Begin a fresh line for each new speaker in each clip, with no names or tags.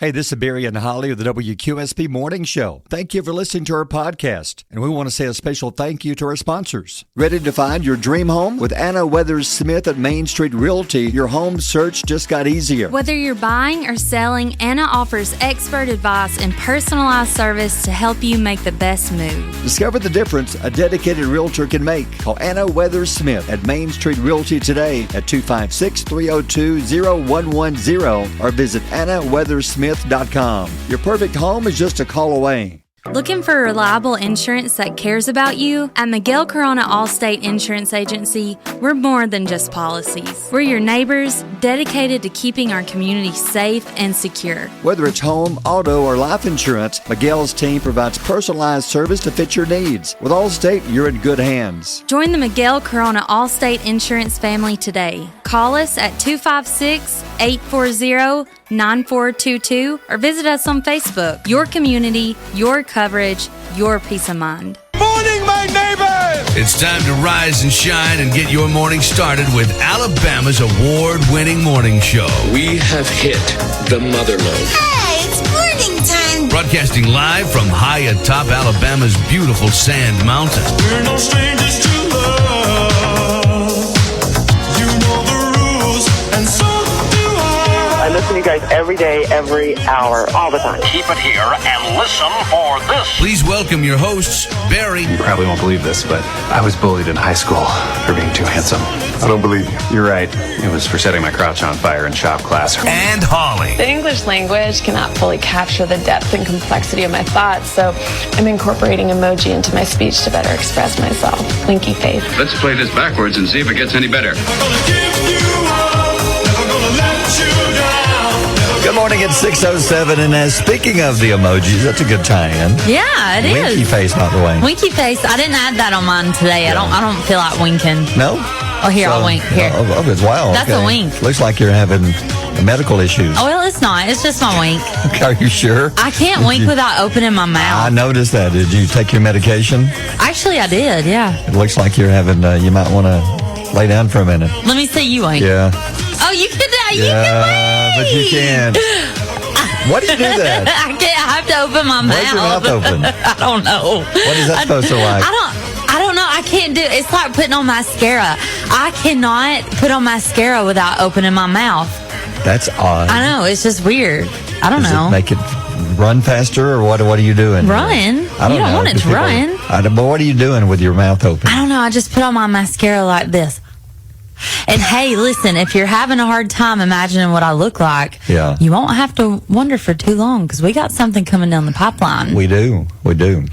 Hey, this is Barry and Holli of the WQSP Morning Show. Thank you for listening to our podcast, and we want to say a special thank you to our sponsors. Ready to find your dream home? With Anna Weathers Smith at Main Street Realty, your home search just got easier.
Whether you're buying or selling, Anna offers expert advice and personalized service to help you make the best move.
Discover the difference a dedicated realtor can make. Call Anna Weathers Smith at Main Street Realty today at 256-302-0110 or visit AnnaWeathersSmith.com. Your perfect home is just a call away.
Looking for reliable insurance that cares about you? At Miguel Corona Allstate Insurance Agency, we're more than just policies. We're your neighbors, dedicated to keeping our community safe and secure.
Whether it's home, auto, or life insurance, Miguel's team provides personalized service to fit your needs. With Allstate, you're in good hands.
Join the Miguel Corona Allstate Insurance family today. Call us at 256-840-9422 or visit us on Facebook. Your community, your coverage, your peace of mind.
Morning, my neighbors!
It's time to rise and shine and get your morning started with Alabama's award-winning morning show.
We have hit the motherlode.
Hey, it's morning time.
Broadcasting live from high atop Alabama's beautiful sand mountain.
We're no strangers to love. You know the rules, and so do I.
I listen to you guys every day, every hour, all the time.
Keep it here and listen for this.
Please welcome your hosts, Barry.
You probably won't believe this, but I was bullied in high school for being too handsome.
I don't believe you.
You're right. It was for setting my crotch on fire in shop class.
And Holly.
The English language cannot fully capture the depth and complexity of my thoughts, so I'm incorporating emoji into my speech to better express myself. Winky face.
Let's play this backwards and see if it gets any better.
Never gonna give you up, never gonna let you down.
Good morning, it's 6:07, and speaking of the emojis, that's a good tie-in.
Yeah, it is.
Winky face, by the way.
Winky face. I didn't add that on mine today.
Yeah.
I don't feel like winking.
No?
Oh, here, I'll wink. Here.
Oh, it's wow.
That's a wink.
Looks like you're having medical issues.
Oh, well, it's not. It's just my wink.
Are you sure?
I can't wink without opening my mouth.
I noticed that. Did you take your medication?
Actually, I did, yeah.
It looks like you're having, you might want to lay down for a minute.
Let me see you wink.
Yeah.
Oh, you can wink.
But you can't. Why do you do that?
I have to open my mouth.
Why's your mouth open?
I don't know.
What is that supposed to look like?
I don't know. I can't do it. It's like putting on mascara. I cannot put on mascara without opening my mouth.
That's odd.
I know. It's just weird. I don't know.
Does it make it run faster, or what are you doing?
Run?
I don't know.
You don't want it to run.
But what are you doing with your mouth open?
I don't know. I just put on my mascara like this. And hey, listen, if you're having a hard time imagining what I look like, you won't have to wonder for too long, because we got something coming down the pipeline.
We do.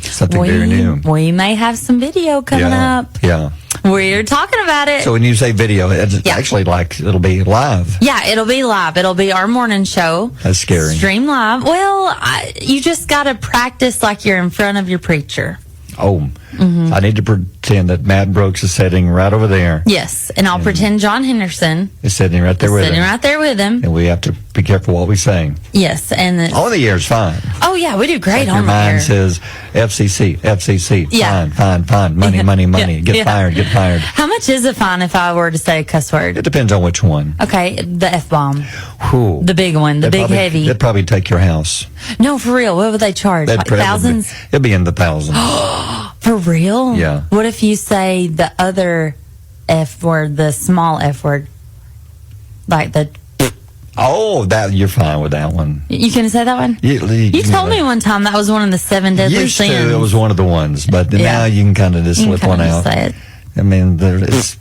Something very new.
We may have some video coming up.
Yeah.
We're talking about it.
So when you say video, it's actually like it'll be live.
Yeah, it'll be live. It'll be our morning show.
That's scary.
Stream live. Well, you just got to practice like you're in front of your preacher.
Oh, I need to pretend that Matt Brooks is sitting right over there.
Yes, and I'll pretend John Henderson
is sitting right there with him. And we have to be careful what we say.
Yes, and
on the air is fine.
Oh yeah, we do great
like
on the air.
Your mind says FCC.
Yeah.
Fine. Money. Get fired.
How much is it fine if I were to say a cuss word?
It depends on which one.
Okay, the F-bomb.
Ooh.
The big one, the big heavy.
That'd probably take your house.
No, for real. What would they charge? Like thousands?
It'd be in the thousands.
For real?
Yeah.
What if you say the other F word, the small F word? Like the...
Oh, that you're fine with that one.
You can say that one?
You
told me one time that was one of the 7 deadly sins.
It was one of the ones, but now you can kind of just slip one out.
Say it.
I mean, it's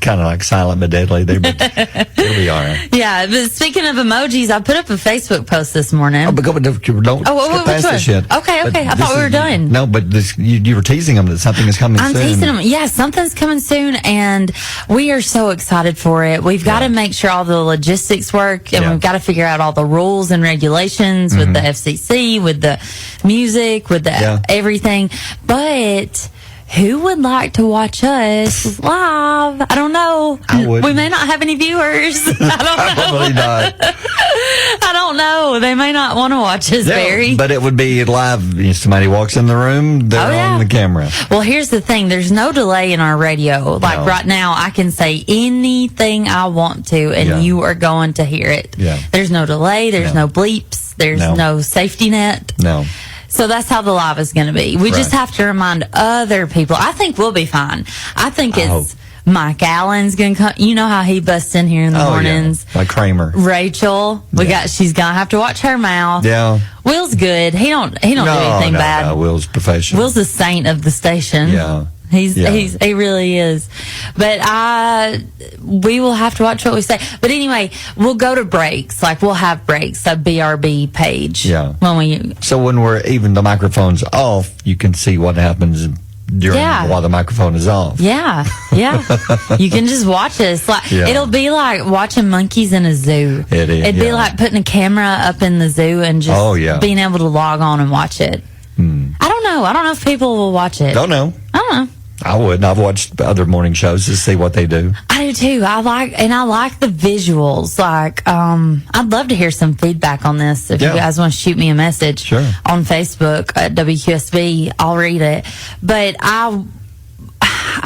kind of like silent but deadly there, but it'll be all right.
Yeah, but speaking of emojis, I put up a Facebook post this morning.
Don't skip past this yet.
Okay. I thought we were done.
No, but you were teasing them that something is coming soon.
I'm teasing them. Yeah, something's coming soon, and we are so excited for it. We've got to make sure all the logistics work, and we've got to figure out all the rules and regulations with the FCC, with the music, with the everything. But who would like to watch us live? I don't know.
I would.
We may not have any viewers. I don't know.
Probably not.
I don't know. They may not want to watch us, Barry.
But it would be live. Somebody walks in the room, they're on the camera.
Well, here's the thing. There's no delay in our radio. Like right now, I can say anything I want to, and you are going to hear it. Yeah. There's no delay. There's no bleeps. There's no safety net.
No.
So that's how the live is going to be. We just have to remind other people. I think we'll be fine. I think it's Mike Allen's going to come. You know how he busts in here in the mornings.
Yeah. Like Kramer.
Rachel, she's going to have to watch her mouth.
Yeah.
Will's good. He don't do anything bad.
No, Will's professional.
Will's the saint of the station.
Yeah.
He really is. But we will have to watch what we say. But anyway, we'll go to breaks. Like we'll have breaks, a BRB page.
Yeah.
So
when we're even the microphone's off, you can see what happens while the microphone is off.
Yeah. You can just watch us. It'll be like watching monkeys in a zoo. It'd be like putting a camera up in the zoo and just being able to log on and watch it. I don't know. I don't know if people will watch it.
Don't know.
I don't know.
I would. I've watched other morning shows to see what they do.
I do too. I like the visuals. I'd love to hear some feedback on this. If you guys want to shoot me a message on Facebook at WQSB, I'll read it. But I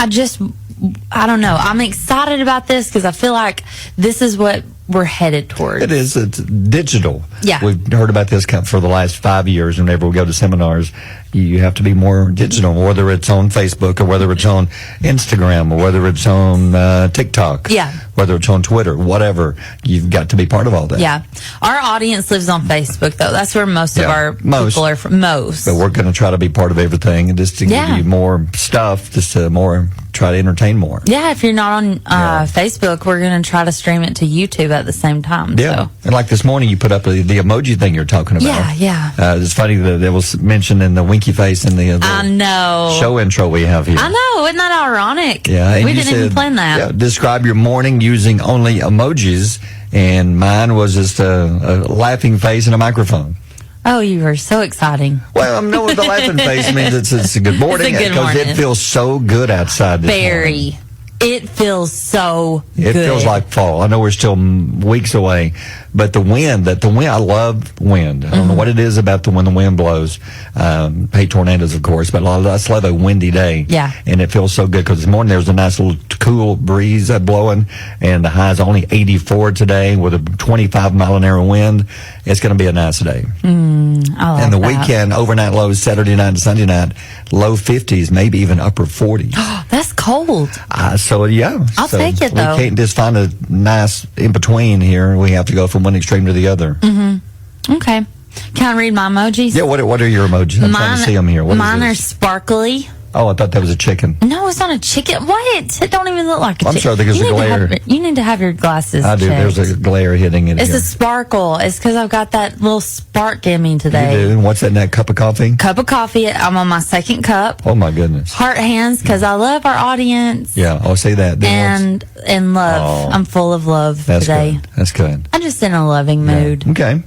don't know. I'm excited about this because I feel like this is what we're headed towards.
It is. It's digital.
Yeah.
We've heard about this for the last 5 years. Whenever we go to seminars, you have to be more digital, whether it's on Facebook or whether it's on Instagram or whether it's on TikTok.
Yeah.
Whether it's on Twitter, whatever. You've got to be part of all that.
Yeah. Our audience lives on Facebook, though. That's where most of our people are from. Most.
But we're going to try to be part of everything and just to give you more stuff, just to try to entertain more.
Yeah. If you're not on Facebook, we're going to try to stream it to YouTube at the same time.
Yeah.
So.
And like this morning, you put up the emoji thing you're talking about.
Yeah.
It's funny that it was mentioned in the winky face in the
I know.
show intro we have here.
I know. Isn't that ironic?
Yeah.
We didn't even plan that.
Yeah, describe your morning using only emojis, and mine was just a laughing face and a microphone.
Oh, you are so exciting.
Well, I know what the laughing face means. It's a good morning because it feels so good outside this morning.
It feels so good.
It feels like fall. I know we're still weeks away, but the wind, I love wind. I don't know what it is about when the wind blows. Hate tornadoes, of course, but I just love a windy day.
Yeah.
And it feels so good because this morning there was a nice little cool breeze blowing, and the high's only 84 today with a 25-mile-an-hour wind. It's going to be a nice day.
I like
and the
that.
weekend, overnight lows, Saturday night and Sunday night, low 50s, maybe even upper 40s.
That's cold.
I'll
take it, though.
We can't just find a nice in-between here. We have to go from one extreme to the other.
Okay. Can I read my emojis?
Yeah, what are your emojis? I'm trying to see them here.
Mine are sparkly.
Oh, I thought that was a chicken.
No, it's not a chicken. What? It don't even look like a chicken.
I'm sorry, there's a glare.
You need to have your glasses
I do.
checked.
There's a glare hitting it.
It's a sparkle. It's because I've got that little spark in me today.
You do? And what's that in that cup of coffee?
Cup of coffee. I'm on my second cup.
Oh, my goodness.
Heart hands, because I love our audience.
Yeah, I'll say that.
And love. I'm full of love today.
Good. That's good.
I'm just in a loving mood.
Okay.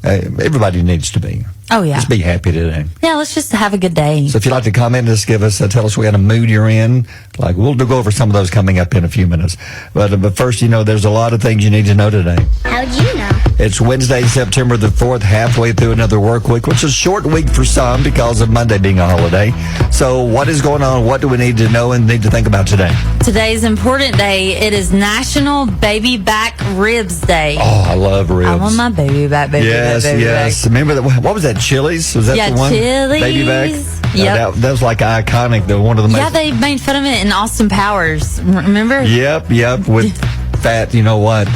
Everybody needs to be.
Oh, yeah.
Just be happy today.
Yeah, let's just have a good day.
So if you'd like to comment, just give us, tell us what kind of mood you're in. We'll go over some of those coming up in a few minutes. But first, there's a lot of things you need to know today.
How'd you know?
It's Wednesday, September the 4th, halfway through another work week, which is a short week for some because of Monday being a holiday. So what is going on? What do we need to know and need to think about today?
Today's important day. It is National Baby Back Ribs Day.
Oh, I love ribs.
I want my baby back, baby
Yes.
back.
Remember that? What was that? Chili's? Was that the one?
Chili's.
Baby back?
Yep.
That was like iconic. One of the most.
Yeah, they made fun of it in Austin Powers. Remember?
Yep. With fat, you know what?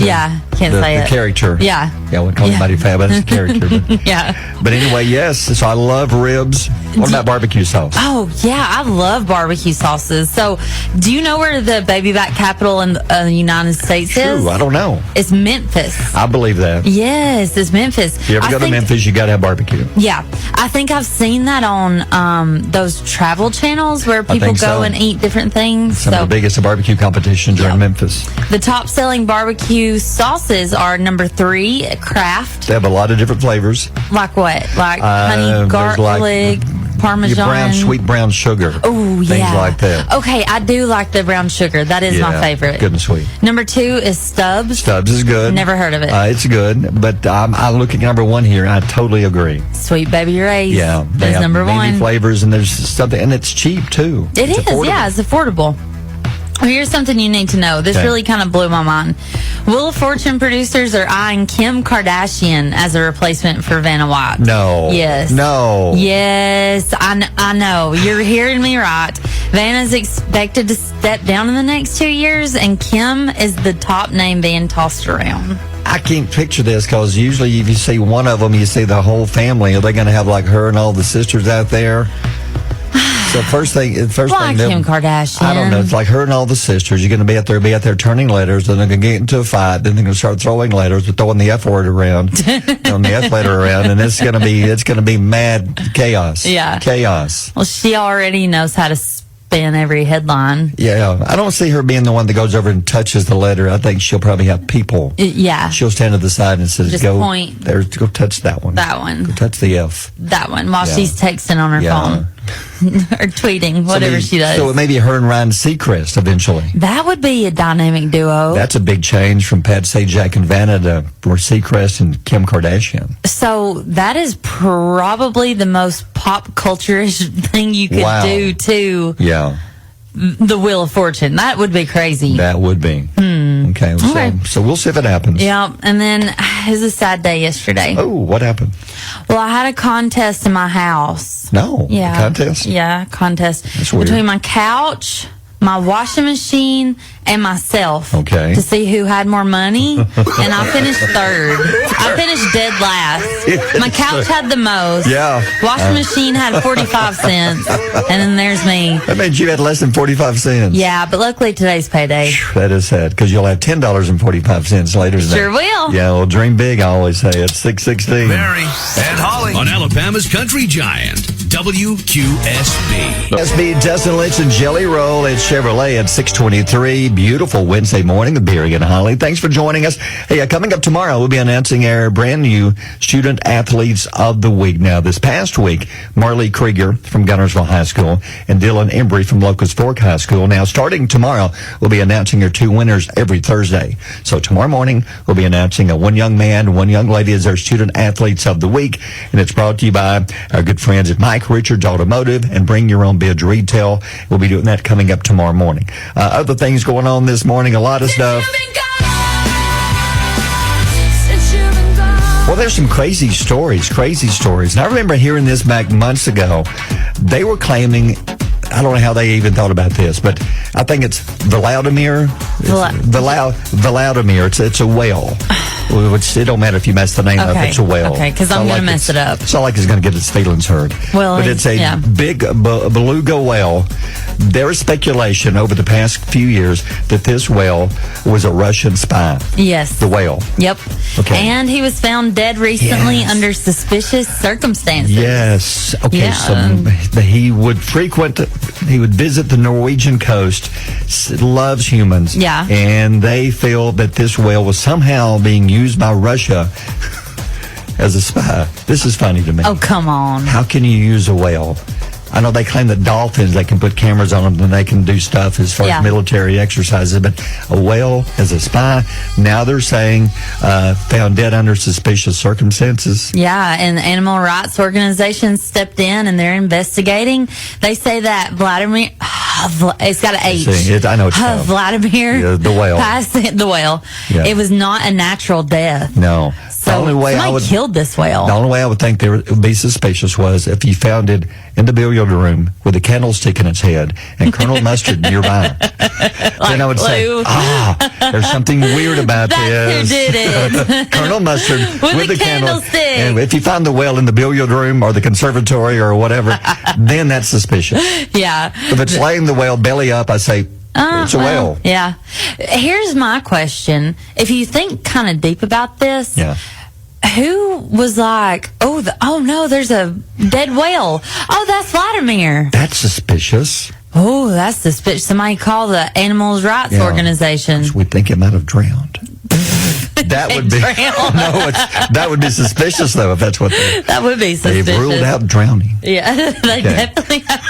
Can't say it.
The character.
Yeah.
I wouldn't call anybody fat, but it's a character. But,
yeah.
But anyway, yes. So I love ribs. What about barbecue sauce?
Oh, yeah. I love barbecue sauces. So do you know where the baby back capital in the United States is?
I don't know.
It's Memphis.
I believe that.
Yes, it's Memphis.
If you ever go to Memphis, you got to have barbecue.
Yeah. I think I've seen that on those travel channels where people go and eat different things.
Some of the biggest barbecue competitions are in Memphis.
The top selling barbecue sauces are number 3, Kraft.
They have a lot of different flavors.
Like what? Like honey, garlic. Parmesan.
Sweet brown sugar.
Oh, yeah.
Things like that.
Okay, I do like the brown sugar. That is my favorite.
Good and sweet.
Number 2 is Stubbs.
Stubbs is good.
Never heard of it.
It's good, but I'm looking at number 1 here. I totally agree.
Sweet Baby Ray's.
Yeah.
That's number 1.
Flavors, and there's something, and it's cheap, too.
It's affordable. Well, here's something you need to know. This really kind of blew my mind. Wheel of Fortune producers are eyeing Kim Kardashian as a replacement for Vanna White.
No.
Yes.
No.
Yes, I know. You're hearing me right. Vanna's expected to step down in the next 2 years, and Kim is the top name being tossed around.
I can't picture this because usually if you see one of them, you see the whole family. Are they going to have like her and all the sisters out there? So first thing,
Kim Kardashian.
I don't know. It's like her and all the sisters. You're going to be out there turning letters, and they're going to get into a fight. Then they're going to start throwing letters, throwing the F word around, throwing the F letter around, and it's going to be mad chaos.
Yeah,
chaos.
Well, she already knows how to spin every headline.
Yeah, I don't see her being the one that goes over and touches the letter. I think she'll probably have people.
Yeah,
she'll stand to the side and says,
just
"Go
point
there, go touch that one.
That one.
Go touch the F.
That one." While she's texting on her phone. Or tweeting, whatever she does.
So it may be her and Ryan Seacrest eventually.
That would be a dynamic duo.
That's a big change from Pat Sajak and Vanna to Seacrest and Kim Kardashian.
So that is probably the most pop culture-ish thing you could do to the Wheel of Fortune. That would be crazy.
That would be. Okay, so we'll see if it happens.
Yeah, and then it was a sad day yesterday.
Oh, what happened?
Well, I had a contest in my house.
No?
Yeah.
A contest?
Yeah, contest.
That's weird.
Between my couch, my washing machine, and myself.
Okay.
To see who had more money. And I finished third. I finished dead last. My couch had the most.
Yeah.
Washing machine had 45 cents. And then there's me.
That means you had less than 45 cents.
Yeah, but luckily today's payday.
That is sad, because you'll have $10.45 later today.
Sure will.
Yeah, well, dream big, I always say. It's 6:16.
Barry and Holli on Alabama's Country Giant, WQSB.
SB, Dustin Lynch and Jelly Roll. It's Chevrolet at 6:23. Beautiful Wednesday morning with Barry and Holli. Thanks for joining us. Hey, coming up tomorrow, we'll be announcing our brand new Student Athletes of the Week. Now, this past week, Marley Krieger from Gunnersville High School and Dylan Embry from Locust Fork High School. Now, starting tomorrow, we'll be announcing our 2 winners every Thursday. So tomorrow morning, we'll be announcing one young man, 1 young lady as our Student Athletes of the Week. And it's brought to you by our good friends at Mike Richards Automotive and Bring Your Own Bids Retail. We'll be doing that coming up tomorrow morning. Other things going on this morning, a lot of stuff. Well, there's some crazy stories. And I remember hearing this back months ago. They were claiming, I don't know how they even thought about this, but I think it's Vladimir. Vladimir. It's a whale. Which it don't matter if you mess the name up. It's a whale.
Okay, because I'm going to mess it up.
It's not like he's going to get his feelings hurt.
Well,
but it's a big beluga whale. There is speculation over the past few years that this whale was a Russian spy.
Yes.
The whale.
Yep.
Okay.
And he was found dead recently under suspicious circumstances.
Yes. Okay.
Yeah.
So he would visit the Norwegian coast, loves humans.
Yeah.
And they feel that this whale was somehow being used by Russia as a spy. This is funny to me.
Oh, come on.
How can you use a whale? I know they claim that dolphins, they can put cameras on them and they can do stuff as far as military exercises, but a whale as a spy, now they're saying found dead under suspicious circumstances.
Yeah, and animal rights organizations stepped in and they're investigating. They say that Vladimir, it's got an H.
I know it's
Vladimir,
the whale.
The whale. Yeah. It was not a natural death.
No.
So the only way somebody killed this whale.
The only way I would think they would be suspicious was if you found it in the billiard room with a candlestick in its head and Colonel Mustard nearby. Then I would say, there's something weird about
this. Who did it.
Colonel Mustard with the candlestick. And if you find the whale in the billiard room or the conservatory or whatever, then that's suspicious.
Yeah.
If it's laying the whale belly up, I say, it's a whale.
Yeah. Here's my question. If you think kind of deep about this, who was like, oh no, there's a dead whale. Oh, that's Vladimir.
That's suspicious.
Oh, that's suspicious. Somebody call the animals rights organization.
We think it might have drowned. That would be that would be suspicious, though, if that's what
that would be suspicious.
They've ruled out drowning.
Yeah, they definitely have.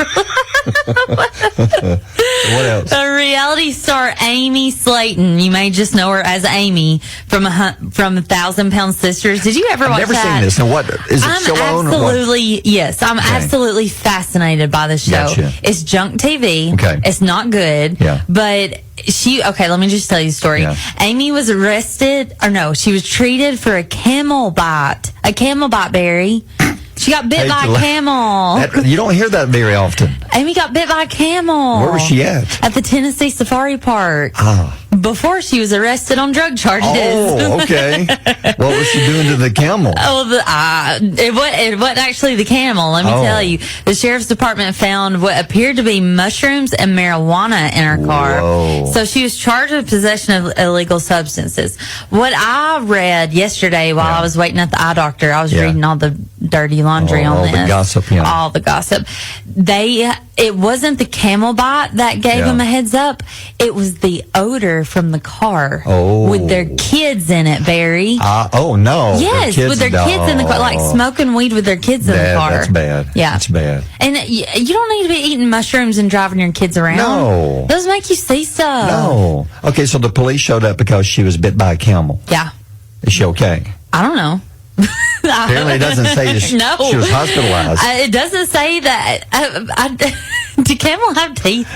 What else?
Reality star Amy Slayton. You may just know her as Amy from 1,000 Pound Sisters. Did you ever watch that?
I've never seen this. Now, what is it? Show on or what?
Yes, I'm absolutely fascinated by the show.
Gotcha.
It's junk TV.
Okay.
It's not good.
Yeah.
But let me just tell you a story.
Yeah.
Amy was she was treated for a camel bite. A camel bite, Barry. She got bit by a camel.
You don't hear that very often.
Amy got bit by a camel.
Where was she at?
At the Tennessee Safari Park. Before she was arrested on drug charges.
Oh, okay. What was she doing to the camel?
It wasn't actually the camel. Let me tell you. The sheriff's department found what appeared to be mushrooms and marijuana in her car.
Whoa.
So she was charged with possession of illegal substances. What I read yesterday while I was waiting at the eye doctor, I was reading all the dirty laundry on this.
All the gossip,
All the gossip. It wasn't the camel bite that gave them a heads up. It was the odor from the car with their kids in it, Barry.
No.
Yes, with their kids in the car, like smoking weed with their kids in the car.
That's bad.
Yeah.
That's bad.
And you don't need to be eating mushrooms and driving your kids around.
No.
Those make you see stuff.
No. Okay, so the police showed up because she was bit by a camel.
Yeah.
Is she okay?
I don't know.
Apparently it doesn't say that she was hospitalized.
It doesn't say that. Do camel have teeth?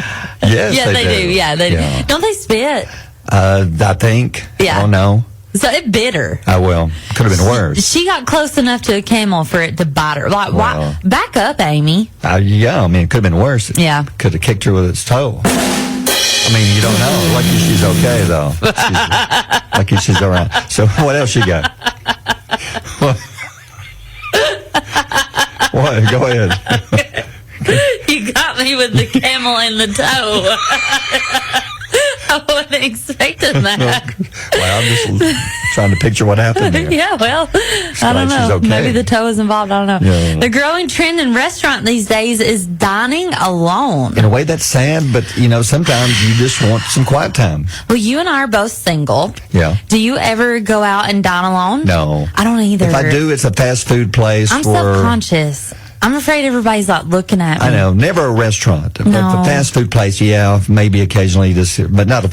Yes,
yeah, they do. Yeah, they
do.
Don't they spit?
I think.
Yeah.
I don't know.
So it bit her.
Could have been worse.
She got close enough to a camel for it to bite her. Like, why? Back up, Amy.
It could have been worse.
Yeah.
Could have kicked her with its toe. You don't know. Lucky she's okay, though. Lucky she's all right. So what else you got? What? Go ahead.
You got me with the camel and the toe. I wasn't expecting that.
Well, I'm just trying to picture what happened there.
Yeah, well, I don't know.
Okay.
Maybe the toe is involved. I don't know.
Yeah.
The growing trend in restaurant these days is dining alone.
In a way, that's sad, but, sometimes you just want some quiet time.
Well, you and I are both single.
Yeah.
Do you ever go out and dine alone?
No.
I don't either.
If I do, it's a fast food place.
I'm self-conscious. I'm afraid everybody's looking at me.
I know, never a restaurant.
No.
A fast food place, maybe occasionally, but not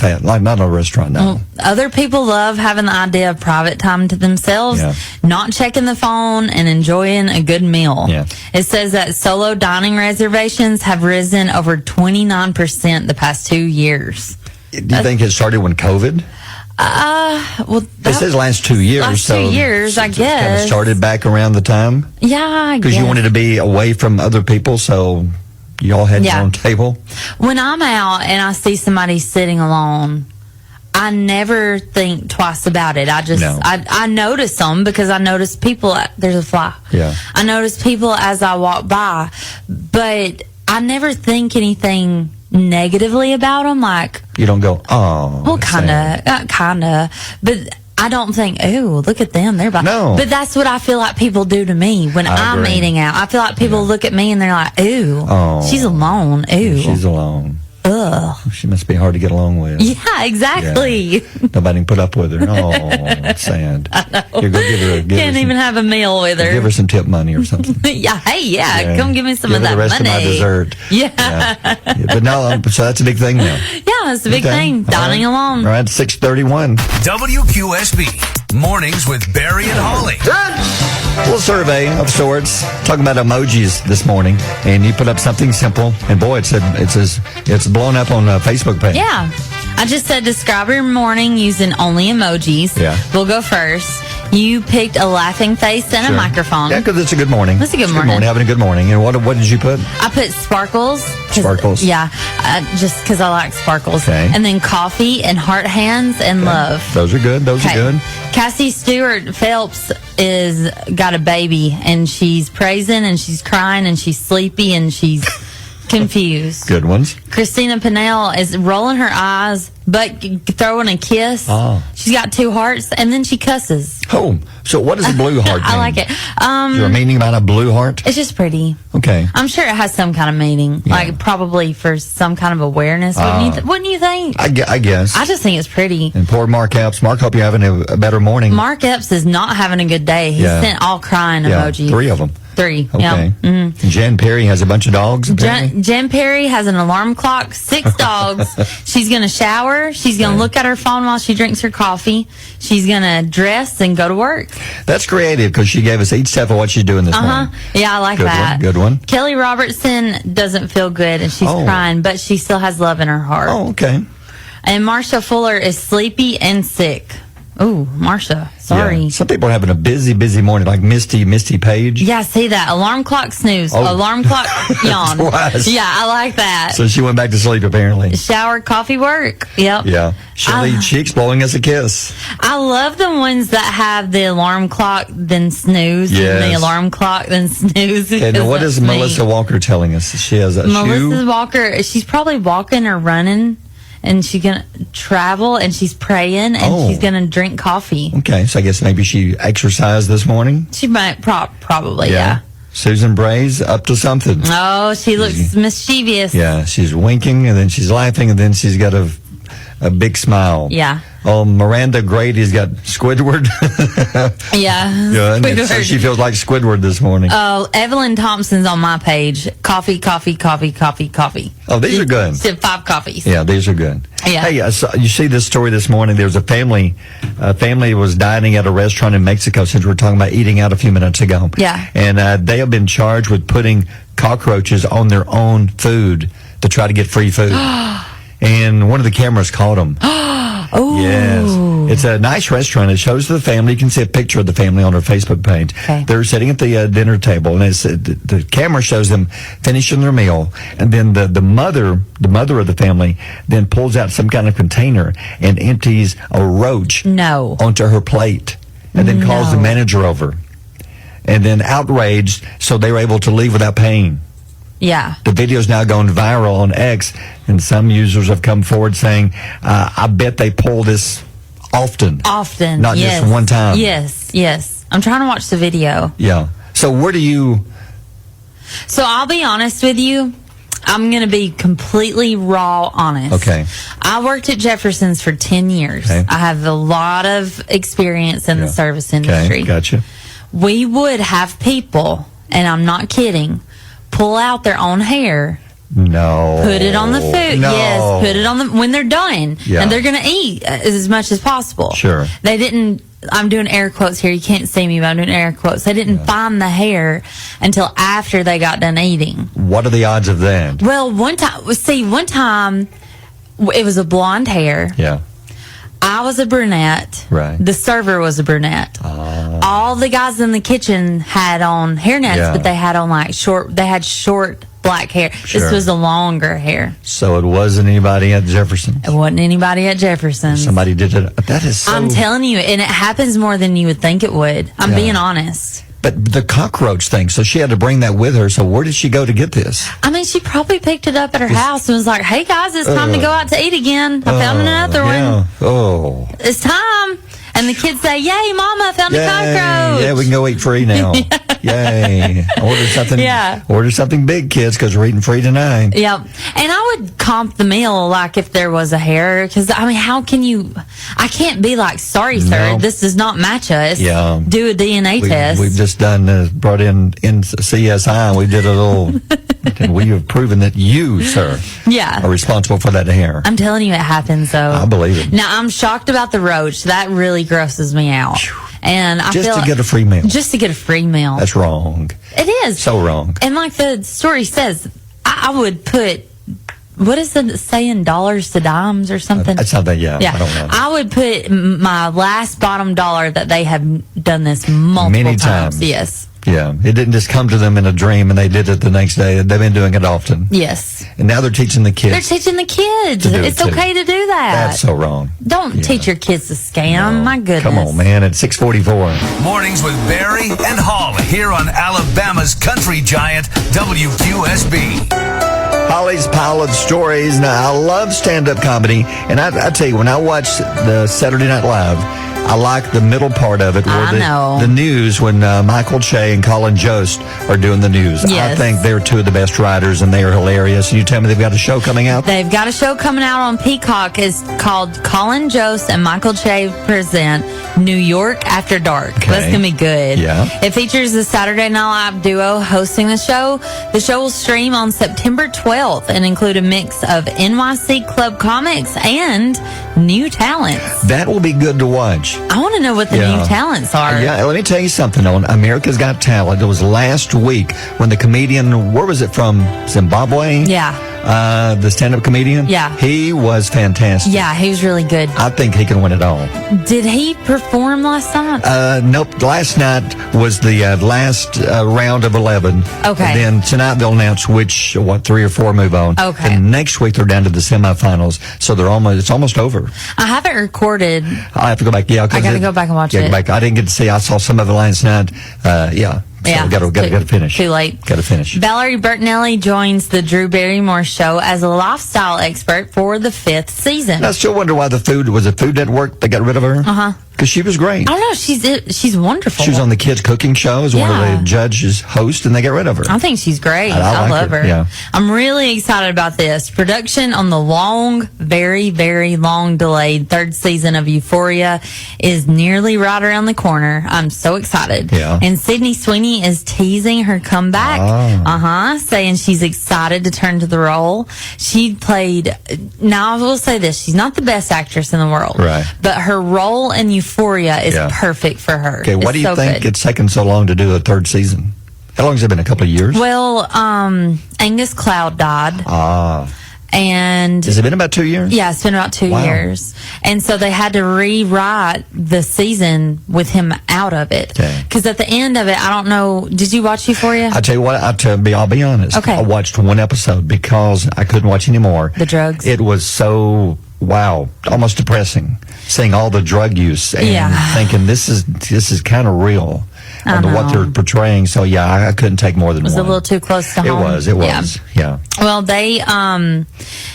not a restaurant. No.
Well, other people love having the idea of private time to themselves, not checking the phone, and enjoying a good meal.
Yeah.
It says that solo dining reservations have risen over 29% the past 2 years.
Do you think it started when COVID?
It
says last 2 years.
Last 2 years, I guess.
It kind of started back around the time.
Yeah, I guess.
Because you wanted to be away from other people, so you all had your own table.
When I'm out and I see somebody sitting alone, I never think twice about it. I notice them because I notice people. There's a fly.
Yeah.
I notice people as I walk by, but I never think anything negatively about them. Like,
you don't go, oh.
Well, kind of. But I don't think, ooh, look at them. They're
No.
But that's what I feel like people do to me when I'm
agree.
eating out. I feel like people look at me and they're like, ooh, she's alone. Ooh.
She's alone.
Ugh.
She must be hard to get along with.
Yeah, exactly.
Yeah. Nobody can put up with her. Oh, it's sad.
I know.
You're gonna
Can't even have a meal with her.
Give her some tip money or something.
Yeah, come give me some of that
the rest
money.
of my dessert.
Yeah.
But no, so that's a big thing now.
Yeah, it's a big thing. Dining alone.
All right, 6:31.
WQSB Mornings with Barry and Holli.
A little survey of sorts, talking about emojis this morning, and you put up something simple, and boy, it's blown up on the Facebook page.
Yeah. I just said describe your morning using only emojis.
Yeah.
We'll go first. You picked a laughing face and a microphone.
Yeah, because it's a good morning.
It's a good morning.
Having a good morning. And what did you put?
I put sparkles.
Sparkles.
Yeah, just because I like sparkles.
Okay.
And then coffee and heart hands and love.
Those are good. Those are good.
Cassie Stewart Phelps is got a baby, and she's praising, and she's crying, and she's sleepy, and she's confused.
Good ones.
Christina Pinnell is rolling her eyes, but throwing a kiss.
Oh.
She's got 2 hearts, and then she cusses.
Oh, so what does a blue heart mean?
I like it.
Is there a meaning behind a blue heart?
It's just pretty.
Okay.
I'm sure it has some kind of meaning, like probably for some kind of awareness. Wouldn't you think?
I guess.
I just think it's pretty.
And poor Mark Epps. Mark, hope you're having a better morning.
Mark Epps is not having a good day. He sent all crying emojis.
3 of them.
3.
Okay.
Yeah. Mm-hmm.
Jen Perry has a bunch of dogs.
Jen Perry has an alarm clock, 6 dogs. She's going to shower. She's going to look at her phone while she drinks her coffee. She's going to dress and go to work.
That's creative because she gave us each step of what she's doing this morning.
Yeah, I like that.
Good one.
Kelly Robertson doesn't feel good and she's crying, but she still has love in her heart.
Oh, okay.
And Marsha Fuller is sleepy and sick. Ooh, Marsha, sorry.
Yeah. Some people are having a busy morning, like Misty Page.
Yeah, see that. Alarm clock snooze. Alarm clock yawn. Yeah, I like that.
So she went back to sleep, apparently.
Shower, coffee, work. Yep.
Yeah. Shirley Cheeks blowing us a kiss.
I love the ones that have the alarm clock, then snooze, and the alarm clock, then snooze.
And what is Melissa Walker telling us? She has a
Melissa Walker, she's probably walking or running. And she's going to travel, and she's praying, and she's going to drink coffee.
Okay, so I guess maybe she exercised this morning?
She might, probably, yeah.
Susan Bray's up to something.
Oh, she looks mischievous.
Yeah, she's winking, and then she's laughing, and then she's got a big smile.
Yeah.
Oh, Miranda Grady's got Squidward.
Yeah.
Squidward. So she feels like Squidward this morning.
Oh, Evelyn Thompson's on my page. Coffee.
Oh, these are good.
She said 5 coffees.
Yeah, these are good.
Yeah.
Hey, you see this story this morning? There was a family was dining at a restaurant in Mexico, since we were talking about eating out a few minutes ago.
Yeah.
And they have been charged with putting cockroaches on their own food to try to get free food. And one of the cameras caught them.
Oh.
Yes. It's a nice restaurant. It shows the family. You can see a picture of the family on their Facebook page.
Okay.
They're sitting at the dinner table, and the camera shows them finishing their meal. And then the mother of the family then pulls out some kind of container and empties a roach onto her plate, and then calls the manager over. And then outraged, so they were able to leave without paying.
Yeah.
The video's now going viral on X, and some users have come forward saying, I bet they pull this often. Not just one time.
Yes. I'm trying to watch the video.
Yeah. So
So I'll be honest with you. I'm going to be completely raw honest.
Okay.
I worked at Jefferson's for 10 years.
Okay.
I have a lot of experience in the service industry.
Okay, gotcha.
We would have people, and I'm not kidding, pull out their own hair.
No.
Put it on the food.
No.
Yes, put it on when they're done.
Yeah.
And they're going to eat as much as possible.
Sure.
They didn't, I'm doing air quotes here. You can't see me, but I'm doing air quotes. They didn't find the hair until after they got done eating.
What are the odds of that?
Well, one time, it was a blonde hair.
Yeah.
I was a brunette.
Right.
The server was a brunette. All the guys in the kitchen had on hairnets, but they had on short black hair.
Sure.
This was a longer hair.
So it wasn't anybody at Jefferson.
It wasn't anybody at Jefferson.
Somebody did it. That is so...
I'm telling you, and it happens more than you would think it would. I'm being honest.
But the cockroach thing, so she had to bring that with her. So where did she go to get this?
I mean, she probably picked it up at her house and was like, hey, guys, it's time to go out to eat again. I found another one.
Oh.
It's time. And the kids say, yay, Mama, I found a cockroach.
Yeah, we can go eat free now. Yay. Order something big, kids, because we're eating free tonight.
Yep. And I would comp the meal, like, if there was a hair. Because, I mean, how can you... I can't be like, sorry, sir, this does not match us.
Yeah.
Do a DNA test.
We've just brought in CSI, and we did a little... and we have proven that you, sir, are responsible for that hair.
I'm telling you, it happens, though.
I believe it.
Now, I'm shocked about the roach. That really grosses me out. And I
just to get a free meal.
Just to get a free meal.
That's wrong.
It is.
So wrong.
And like the story says, I would put, what is it saying, dollars to dimes or something?
That's something, I don't know.
I would put my last bottom dollar that they have done this multiple times. Yes.
Yeah, it didn't just come to them in a dream and they did it the next day. They've been doing it often.
Yes.
And now they're teaching the kids.
They're teaching the kids. It's okay to do that.
That's so wrong.
Don't teach your kids to scam. No. My goodness.
Come on, man. It's 6:44.
Mornings with Barry and Holli here on Alabama's country giant, WQSB.
Holli's pile of stories. Now, I love stand-up comedy, and I tell you, when I watch the Saturday Night Live, I like the middle part of it where the news, when Michael Che and Colin Jost are doing the news.
Yes.
I think they're two of the best writers, and they are hilarious. And you tell me they've got a show coming out?
They've got a show coming out on Peacock. It's called Colin Jost and Michael Che Present New York After Dark. Okay. That's going to be good.
Yeah.
It features the Saturday Night Live duo hosting the show. The show will stream on September 12th and include a mix of NYC Club comics and new talents.
That will be good to watch.
I want to know what the new talents are.
Yeah, let me tell you something on America's Got Talent. It was last week when the comedian, where was it from? Zimbabwe?
Yeah.
The stand-up comedian?
Yeah.
He was fantastic.
Yeah, he was really good.
I think he can win it all.
Did he perform last night?
Nope. Last night was the last round of 11.
Okay.
And then tonight they'll announce 3 or 4 move on.
Okay.
And next week they're down to the semifinals. So it's almost over.
I haven't recorded.
I have to go back. Yeah,
I got to go back and watch it.
Back. I didn't get to see. I saw some of it last night. Yeah. So
yeah,
got to finish.
Too late.
Got to finish.
Valerie Bertinelli joins the Drew Barrymore show as a lifestyle expert for the 5th season.
I still wonder why the food didn't work. They got rid of her. Because she was great.
I don't know. She's wonderful.
She was on the kids' cooking show as one of the judges' hosts, and they got rid of her.
I think she's great.
I
love her.
Yeah.
I'm really excited about this. Production on the very, very long delayed 3rd season of Euphoria is nearly right around the corner. I'm so excited.
Yeah.
And Sydney Sweeney is teasing her comeback. Saying she's excited to turn to the role. She played, now I will say this, she's not the best actress in the world.
Right.
But her role in Euphoria is perfect for her.
Okay, what do you think it's taken so long to do a 3rd season? How long has it been? A couple of years?
Well, Angus Cloud died. And
has it been about 2 years?
Yeah, it's been about 2 years. And so they had to rewrite the season with him out of it. Because at the end of it, I don't know, did you watch Euphoria?
I tell you what, I'll be honest.
Okay.
I watched one episode because I couldn't watch anymore.
The drugs.
It was so, almost depressing. Seeing all the drug use and thinking this is kind of real. Under what they're portraying. So, I couldn't take more than one.
It was a little too close to home.
It was. Yeah.
Well, they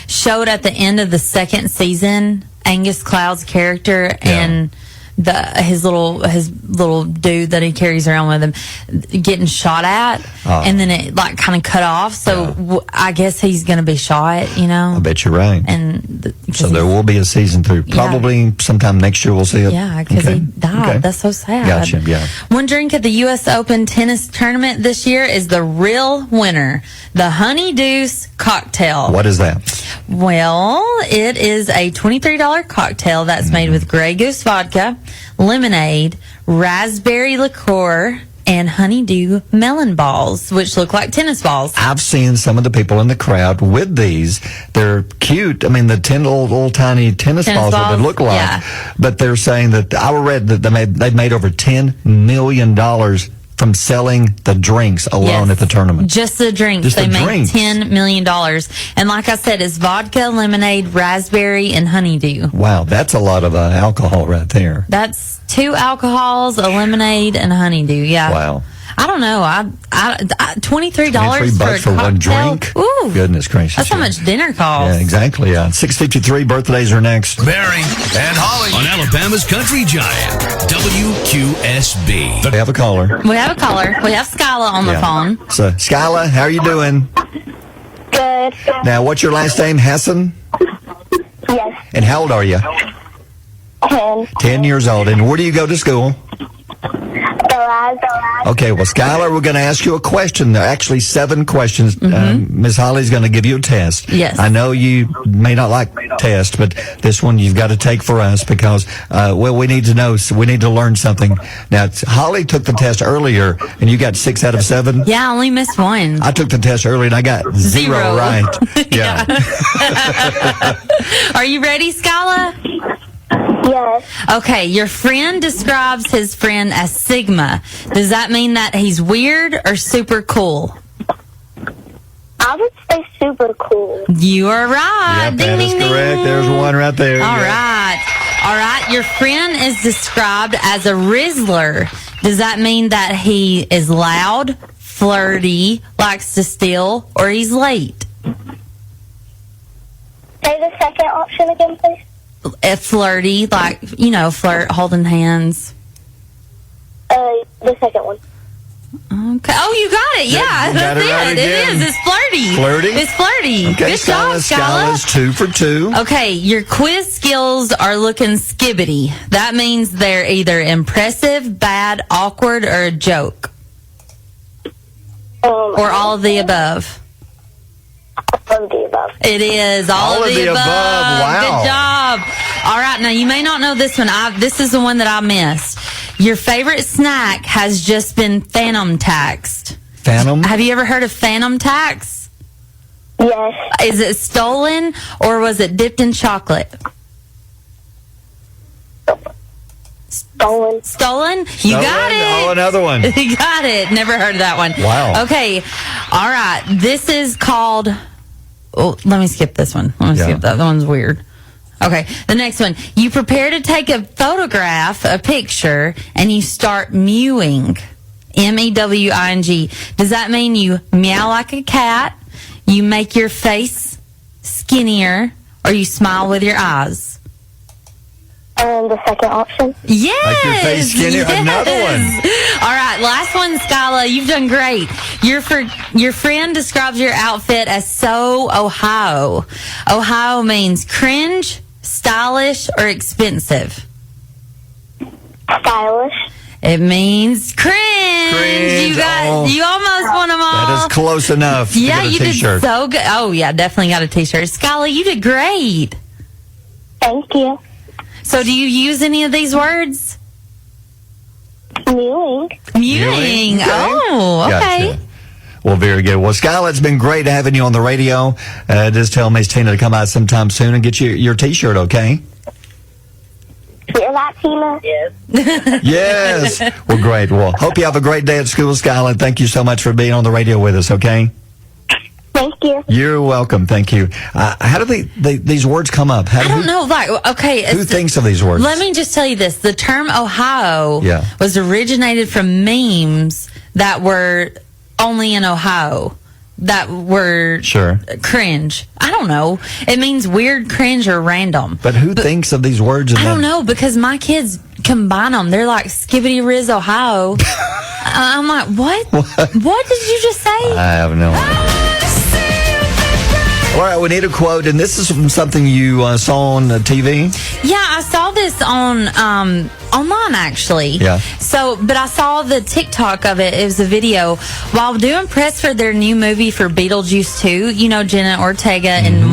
showed at the end of the 2nd season Angus Cloud's character and his little dude that he carries around with him getting shot at, and then it kind of cut off. So I guess he's going to be shot. I
bet you're right.
And
so there will be a season 3. Probably sometime next year we'll see it.
Yeah, because he died. Okay. That's so sad.
Gotcha. Yeah.
One drink at the U.S. Open tennis tournament this year is the real winner, the Honey Deuce cocktail.
What is that?
Well, it is a $23 cocktail that's made with Grey Goose vodka, lemonade, raspberry liqueur, and honeydew melon balls, which look like tennis balls.
I've seen some of the people in the crowd with these. They're cute. I mean, the 10 little tiny tennis balls, what they look like. Yeah. But they're saying that I read that they've made over $10 million from selling the drinks alone at the tournament.
Just the drinks. They made $10 million. And like I said, it's vodka, lemonade, raspberry, and honeydew.
Wow, that's a lot of alcohol right there.
That's 2 alcohols, a lemonade, and a honeydew. Yeah.
Wow.
I don't know. $23
for one drink.
Ooh,
goodness gracious!
That's how much dinner costs.
Yeah, exactly. Yeah, 6:53. Birthdays are next.
Barry and Holli on Alabama's Country Giant, WQSB.
We have a caller.
We have Skyla on the phone.
So, Skyla, how are you doing?
Good.
Now, what's your last name? Hassan?
Yes.
And how old are you?
10.
10 years old. And where do you go to school? Okay, well, Skylar, we're going to ask you a question. There are actually 7 questions. Miss Holly's going to give you a test.
Yes.
I know you may not like tests, but this one you've got to take for us because, we need to know. So we need to learn something. Now, Holly took the test earlier, and you got 6 out of 7.
Yeah, I only missed 1.
I took the test earlier, and I got 0 right. Yeah.
Are you ready, Skyla?
Yes.
Okay, your friend describes his friend as Sigma. Does that mean that he's weird or super cool?
I would say super cool.
You are right.
Yep,
ding,
that
ding,
is
ding.
correct. There's 1 right there.
All right. Your friend is described as a Rizzler. Does that mean that he is loud, flirty, likes to steal, or he's late?
Say the second option again, please.
Flirty, like, flirt, holding hands.
The second one.
Okay. Oh, you got it. Yeah, that's it.
Right,
it is. It's flirty.
Flirty?
It's flirty.
Okay,
Good job, Skyla.
Skyla's 2 for 2.
Okay, your quiz skills are looking skibbity. That means they're either impressive, bad, awkward, or a joke. Or all of the above.
All of the above.
It is all of the above.
Wow.
Good job. All right, now you may not know this one. This is the one that I missed. Your favorite snack has just been phantom taxed.
Phantom?
Have you ever heard of phantom tax?
Yes.
Is it stolen or was it dipped in chocolate?
Stolen.
Stolen? You got it.
Oh, another one.
You got it. Never heard of that one.
Wow.
Okay. All right. This is called... Oh, let me skip this one. Skip that. That one's weird. Okay. The next one. You prepare to take a photograph, a picture, and you start mewing. M-E-W-I-N-G. Does that mean you meow like a cat, you make your face skinnier, or you smile with your eyes?
The second option.
Yes.
Like your face skinnier.
Yes.
Another one.
All right, last one, Skyla. You've done great. Your friend describes your outfit as so Ohio. Ohio means cringe, stylish, or expensive.
Stylish.
It means cringe. You almost won them all.
That is close enough.
Yeah,
to get a
you
t-shirt.
did so good. Oh yeah, definitely got a t-shirt. Skyla, you did great.
Thank you.
So do you use any of these words?
Mewing.
Mewing.
Okay.
Oh, okay.
Gotcha. Well, very good. Well, Skyla, it's been great having you on the radio. Just tell Miss Tina to come out sometime soon and get you your t-shirt, okay?
Hear that, Tina? Yes.
Yes. Well, great. Well, hope you have a great day at school, Skyla. Thank you so much for being on the radio with us, okay?
Thank you.
You're welcome. Thank you. How do these words come up?
I don't know. Like, okay.
Who thinks of these words?
Let me just tell you this. The term Ohio was originated from memes that were only in Ohio. That were cringe. I don't know. It means weird, cringe, or random.
But who thinks of these words?
I don't know, because my kids combine them. They're like Skibbity Riz Ohio. I'm like, what? What did you just say?
I have no idea. All right, we need a quote, and this is from something you saw on TV.
Yeah, I saw this on online actually.
Yeah.
So, but I saw the TikTok of it. It was a video while doing press for their new movie for Beetlejuice 2. You know, Jenna Ortega and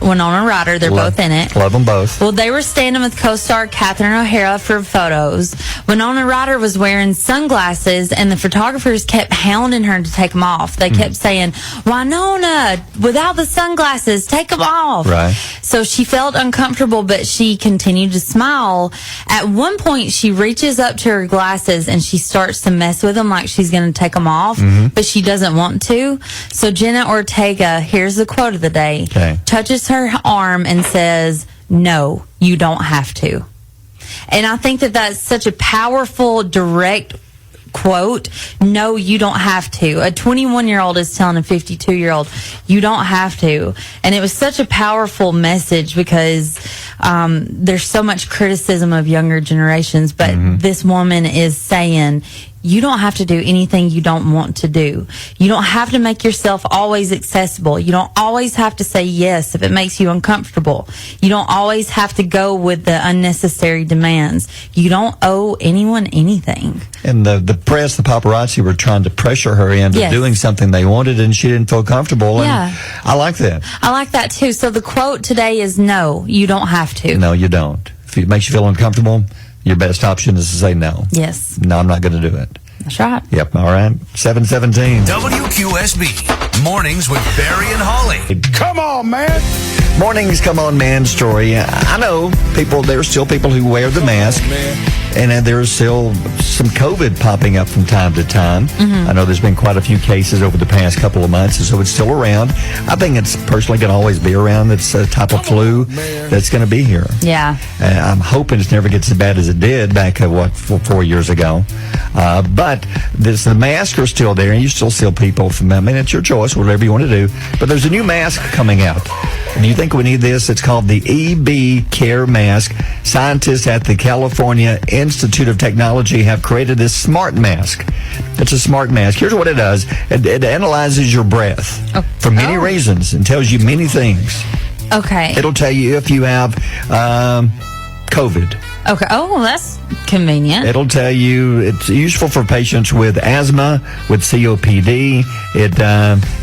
Winona Ryder. They're both in it.
Love them both.
Well, they were standing with co-star Catherine O'Hara for photos. Winona Ryder was wearing sunglasses, and the photographers kept hounding her to take them off. They kept saying, "Winona, without the sunglasses, take them off."
Right.
So she felt uncomfortable, but she continued to smile. At one point, she reaches up to her glasses and she starts to mess with them like she's going to take them off, but she doesn't want to. So Jenna Ortega, here's the quote of the day, touches her arm and says, "No, you don't have to." And I think that that's such a powerful, direct quote. No, you don't have to. A 21-year-old is telling a 52-year-old, you don't have to. And it was such a powerful message because there's so much criticism of younger generations, but this woman is saying, you don't have to do anything you don't want to do. You don't have to make yourself always accessible. You don't always have to say yes if it makes you uncomfortable. You don't always have to go with the unnecessary demands. You don't owe anyone anything.
And the press, the paparazzi were trying to pressure her into doing something they wanted, and she didn't feel comfortable. And I like that.
I like that too. So the quote today is, no, you don't have to.
No, you don't. If it makes you feel uncomfortable, your best option is to say no.
Yes.
No, I'm not going to do it.
That's right.
Yep. All right. 7:17.
WQSB. Mornings with Barry and Holli.
Come on, man. Mornings, come on, man story. I know people, there are still people who wear the mask. And there's still some COVID popping up from time to time. I know there's been quite a few cases over the past couple of months, and so it's still around. I think it's personally going to always be around. It's a type of flu that's going to be here.
Yeah.
I'm hoping it never gets as bad as it did back, 4 years ago. But the masks are still there, and you still see people from them. I mean, it's your choice, whatever you want to do. But there's a new mask coming out. And you think we need this? It's called the EB Care Mask. Scientists at the California Institute of Technology have created this smart mask. It's a smart mask. Here's what it does. It analyzes your breath for many reasons and tells you many things.
Okay.
It'll tell you if you have COVID.
Okay. Oh, that's convenient.
It'll tell you it's useful for patients with asthma, with COPD. It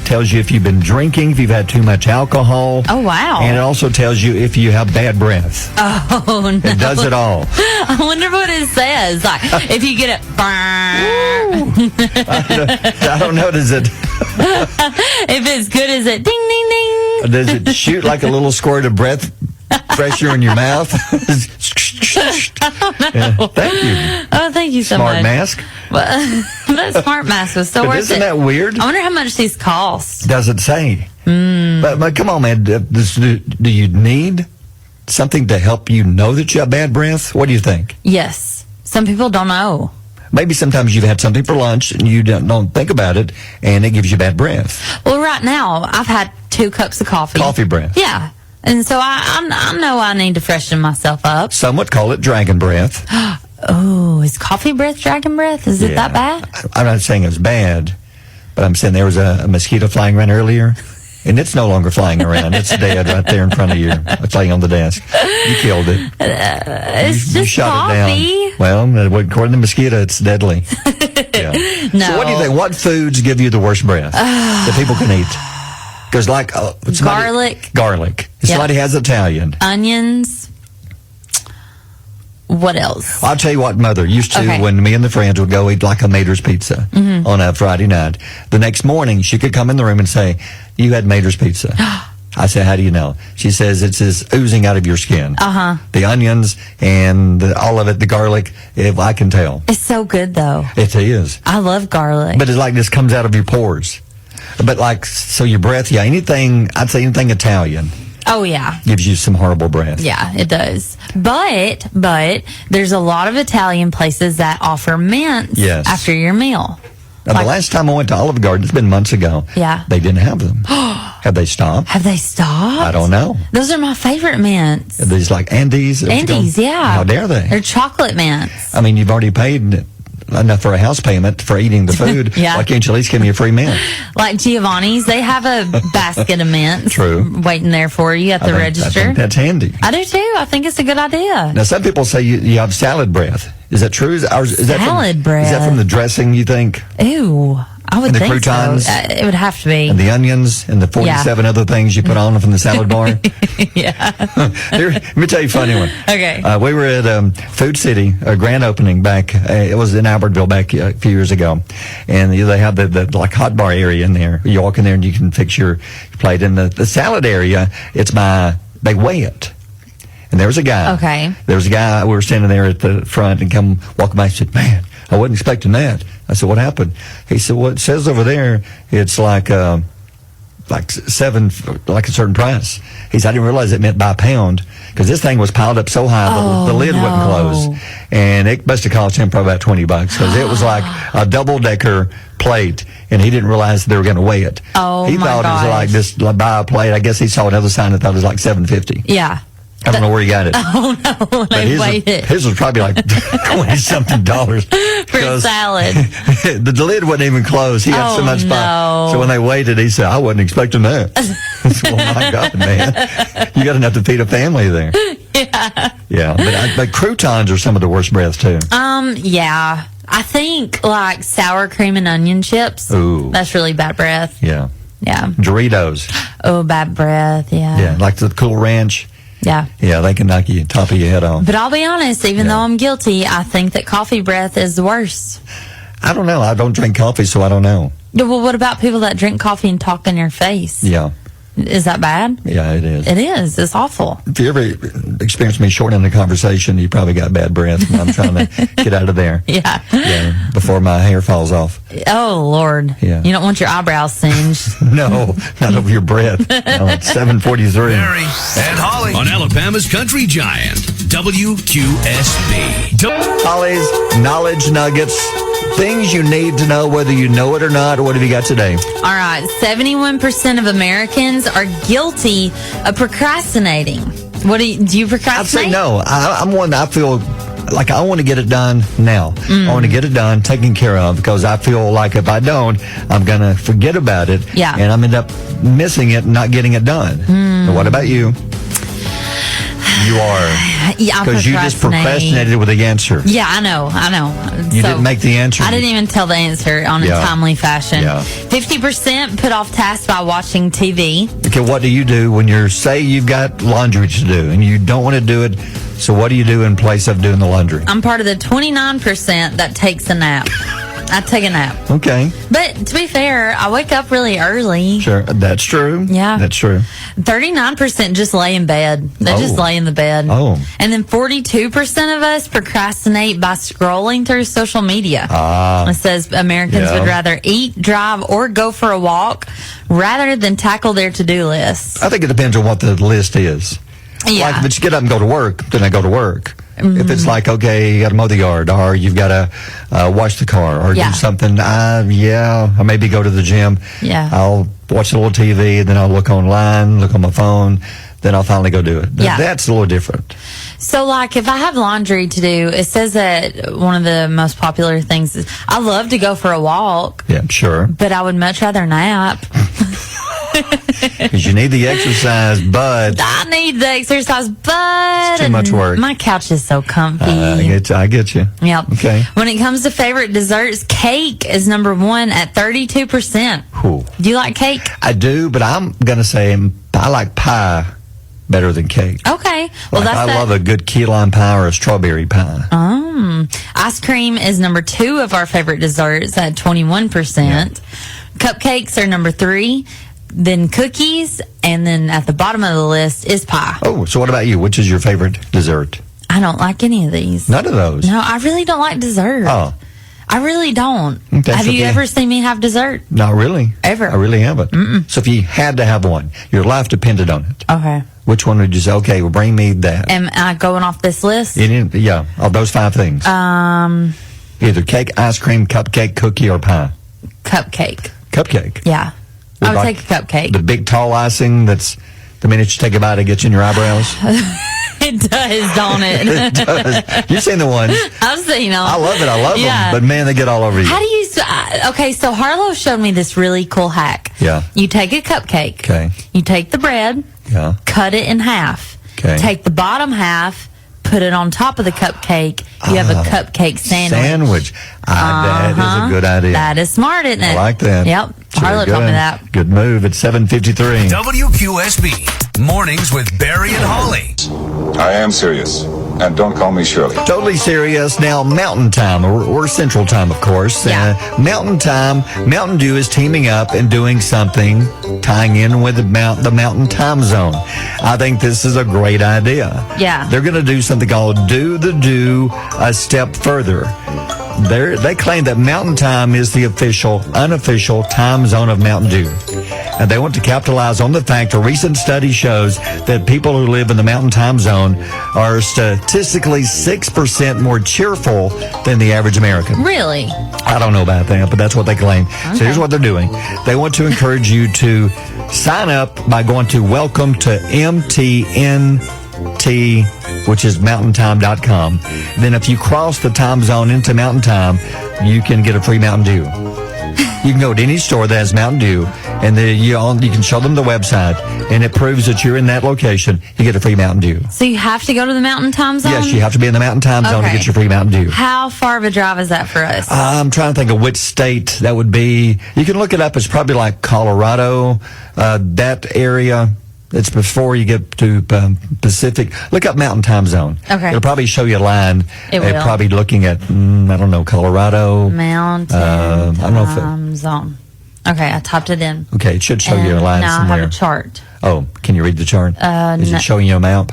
tells you if you've been drinking, if you've had too much alcohol.
Oh, wow.
And it also tells you if you have bad breath.
Oh, no.
It does it all.
I wonder what it says. Like, if you get it.
I don't know. Does it?
If it's good, is it ding, ding, ding?
Does it shoot like a little squirt of breath pressure in your mouth? Yeah, thank you.
Oh, thank you so much.
Smart mask.
That smart mask was so worth it.
Isn't that weird?
I wonder how much these cost.
Doesn't say. But come on, man. Do you need something to help you know that you have bad breath? What do you think?
Yes. Some people don't know.
Maybe sometimes you've had something for lunch and you don't think about it, and it gives you bad breath.
Well, right now, I've had 2 cups of coffee.
Coffee breath.
Yeah. And so I know I need to freshen myself up.
Some would call it dragon breath.
Oh, is coffee breath dragon breath? Is it that bad?
I'm not saying it's bad, but I'm saying there was a mosquito flying around earlier, and it's no longer flying around. It's dead right there in front of you. It's laying on the desk. You killed it.
It's just
shot
coffee.
It down. Well, according to mosquito, it's deadly. Yeah.
No.
So what do you think? What foods give you the worst breath that people can eat? Because garlic. If somebody has Italian.
Onions. What else?
I'll tell you what Mother used to when me and the friends would go eat like a Mater's pizza on a Friday night. The next morning, she could come in the room and say, "You had Mater's pizza." I said, "How do you know?" She says, "It's just oozing out of your skin." The onions and all of it, the garlic, I can tell.
It's so good, though.
It is.
I love garlic.
But it's like this comes out of your pores. But so your breath, I'd say anything Italian.
Oh, yeah.
Gives you some horrible breath.
Yeah, it does. But there's a lot of Italian places that offer mints after your meal.
Now, the last time I went to Olive Garden, it's been months ago.
Yeah.
They didn't have them. Have they stopped?
Have they stopped?
I don't know.
Those are my favorite mints.
Are these like Andes?
Andes, yeah.
How dare they?
They're chocolate mints.
I mean, you've already paid enough for a house payment for eating the food. Why can't you at least give me a free mint?
Like Giovanni's, they have a basket of mints waiting there for you at the register.
I think that's handy.
I do too. I think it's a good idea.
Now, some people say you have salad breath. Is that true?
Salad breath.
Is that from the dressing, you think?
Ew. I would think
croutons,
so. It would have to be.
And the onions and the 47 other things you put on from the salad bar. Here, let me tell you a funny one.
Okay.
We were at Food City, a grand opening back. It was in Albertville back a few years ago. And they have the like hot bar area in there. You walk in there and you can fix your plate. In the salad area, they weigh it. And there was a guy.
Okay.
There was a guy, we were standing there at the front and come walking by and said, "Man, I wasn't expecting that." I said, "What happened?" He said, "Well, it says over there it's like 7, like a certain price." He said, "I didn't realize it meant by pound because this thing was piled up so high the lid wouldn't close, and it must have cost him probably about $20 because it was like a double-decker plate, and he didn't realize they were going to weigh it. He thought it was like just buy a plate. I guess he saw another sign that thought it was like $7.50.
Yeah.
I don't know where he got it.
Oh, no. They weighed it.
His was probably like $20-something.
For salad.
The lid wouldn't even close. He had so much spot. So when they weighed it, he said, "I wasn't expecting that." Oh, my God, man. You got enough to feed a family there. Yeah. But croutons are some of the worst breath, too.
Yeah. I think like sour cream and onion chips.
Ooh.
That's really bad breath.
Yeah.
Yeah.
Doritos.
Oh, bad breath. Yeah.
Yeah. Like the Cool Ranch.
Yeah.
Yeah, they can knock you top of your head off.
But I'll be honest, even though I'm guilty, I think that coffee breath is the worst.
I don't know. I don't drink coffee, so I don't know.
Yeah, well, what about people that drink coffee and talk in your face?
Yeah.
Is that bad?
Yeah, it is.
It is. It's awful.
If you ever experience me shortening the conversation, you probably got bad breath, and I'm trying to get out of there.
Yeah.
Before my hair falls off.
Oh, Lord.
Yeah.
You don't want your eyebrows singed.
No, not over your breath. No, it's 7:43.
Barry and Holli on Alabama's Country Giant, WQSB.
Holli's Knowledge Nuggets. Things you need to know whether you know it or not. What have you got today?
All right. 71% of Americans are guilty of procrastinating. Do you procrastinate?
I'd say no. I'm one that I feel like I want to get it done now. I want to get it done, taken care of, because I feel like if I don't, I'm going to forget about it.
Yeah.
And I'm end up missing it and not getting it done. So what about you? You are.
Yeah,
because you just procrastinated with the answer.
Yeah, I know.
You didn't make the answer.
I didn't even tell the answer on a timely fashion. 50% put off tasks by watching TV.
Okay, what do you do when say you've got laundry to do and you don't want to do it? So what do you do in place of doing the laundry?
I'm part of the 29% that takes a nap. I take a nap.
Okay.
But to be fair, I wake up really early.
Sure, that's true.
Yeah.
That's true.
39% just lay in bed. They just lay in the bed.
Oh.
And then 42% of us procrastinate by scrolling through social media. It says Americans would rather eat, drive, or go for a walk rather than tackle their to-do lists.
I think it depends on what the list is.
Yeah.
Like if it's get up and go to work, then I go to work. If it's like, okay, you got to mow the yard, or you've got to wash the car, or do something, I maybe go to the gym.
Yeah.
I'll watch a little TV, then I'll look online, look on my phone, then I'll finally go do it.
Yeah.
That's a little different.
So, like, if I have laundry to do, it says that one of the most popular things is I love to go for a walk.
Yeah, sure.
But I would much rather nap.
Because you need the exercise, but
I need the exercise, but
it's too much work.
My couch is so comfy.
I get you.
Yep.
Okay.
When it comes to favorite desserts, cake is number one at 32%.
Cool.
Do you like cake?
I do, but I'm gonna say I like pie better than cake.
Okay. Well,
I love a good key lime pie or a strawberry pie.
Ice cream is number 2 of our favorite desserts at 21%. Yeah. Cupcakes are number 3. Then cookies, and then at the bottom of the list is pie.
Oh, so what about you? Which is your favorite dessert?
I don't like any of these.
None of those?
No, I really don't like dessert.
Oh.
I really don't.
Okay,
have you ever seen me have dessert?
Not really.
Ever?
I really haven't. So if you had to have one, your life depended on it.
Okay.
Which one would you say, okay, well, bring me that?
Am I going off this list?
Yeah, of those 5 things. Either cake, ice cream, cupcake, cookie, or pie.
Cupcake.
Cupcake?
Yeah. I would take a cupcake.
The big tall icing that's the minute you take a bite, it gets in your eyebrows?
It does, don't it?
It does. You've seen the ones.
I've seen them.
I love them. But man, they get all over you.
How do you... okay, so Harlow showed me this really cool hack.
Yeah.
You take a cupcake.
Okay.
You take the bread.
Yeah.
Cut it in half.
Okay.
Take the bottom half. Put it on top of the cupcake. You have a cupcake sandwich.
That is a good idea.
That is smart, isn't it?
I like that.
Yep. Harlow told me that.
Good move. It's 7:53.
WQSB Mornings with Barry and Holli.
I am serious. And don't call me Shirley.
Totally serious. Now, Mountain Time, or Central Time, of course.
Yeah.
Mountain Time, Mountain Dew is teaming up and doing something tying in with the Mountain Time Zone. I think this is a great idea.
Yeah.
They're going to do something called Do the Dew a Step Further. They claim that Mountain Time is the unofficial time zone of Mountain Dew. And they want to capitalize on the fact a recent study shows that people who live in the Mountain Time Zone are statistically 6% more cheerful than the average American.
Really?
I don't know about that, but that's what they claim. Okay. So here's what they're doing. They want to encourage you to sign up by going to welcome to MTNT, which is mountaintime.com. Then if you cross the time zone into Mountain Time, you can get a free Mountain Dew. You can go to any store that has Mountain Dew, and you can show them the website, and it proves that you're in that location. You get a free Mountain Dew.
So you have to go to the Mountain Time Zone?
Yes, you have to be in the Mountain Time Zone to get your free Mountain Dew.
How far of a drive is that for us?
I'm trying to think of which state that would be. You can look it up. It's probably like Colorado, that area. It's before you get to Pacific. Look up Mountain Time Zone.
Okay.
It'll probably show you a line.
It will.
Probably looking at, I don't know, Colorado.
Mountain
I don't know
Time Zone. Okay, I typed it in.
Okay, it should show you a line
now
somewhere.
I have a chart.
Oh, can you read the chart? Is it showing you a map?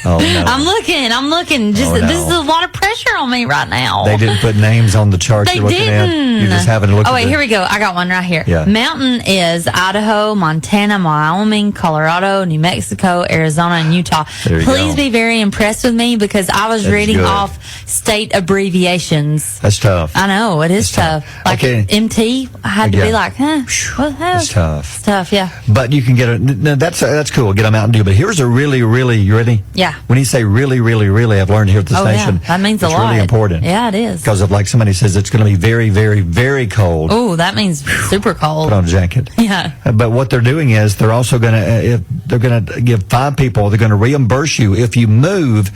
Oh, no.
I'm looking. Just this is a lot of pressure on me right now.
They didn't put names on the chart you're looking at. You're just having to look at
here we go. I got one right here.
Yeah.
Mountain is Idaho, Montana, Wyoming, Colorado, New Mexico, Arizona, and Utah. Please be very impressed with me because I was reading off state abbreviations.
That's tough.
I know, it is tough. Like MT, I had to be like,
It's tough.
It's tough, yeah.
But you can get that's cool. Get a Mountain Dew. But here's a really, really, you ready?
Yeah.
When you say really, really, really, I've learned here at the station.
Yeah. That means a lot.
It's really important.
Yeah, it is.
Because if like somebody says it's going to be very, very, very cold.
Oh, that means super cold.
Put on a jacket.
Yeah.
But what they're doing is they're also going to give 5 people, they're going to reimburse you if you move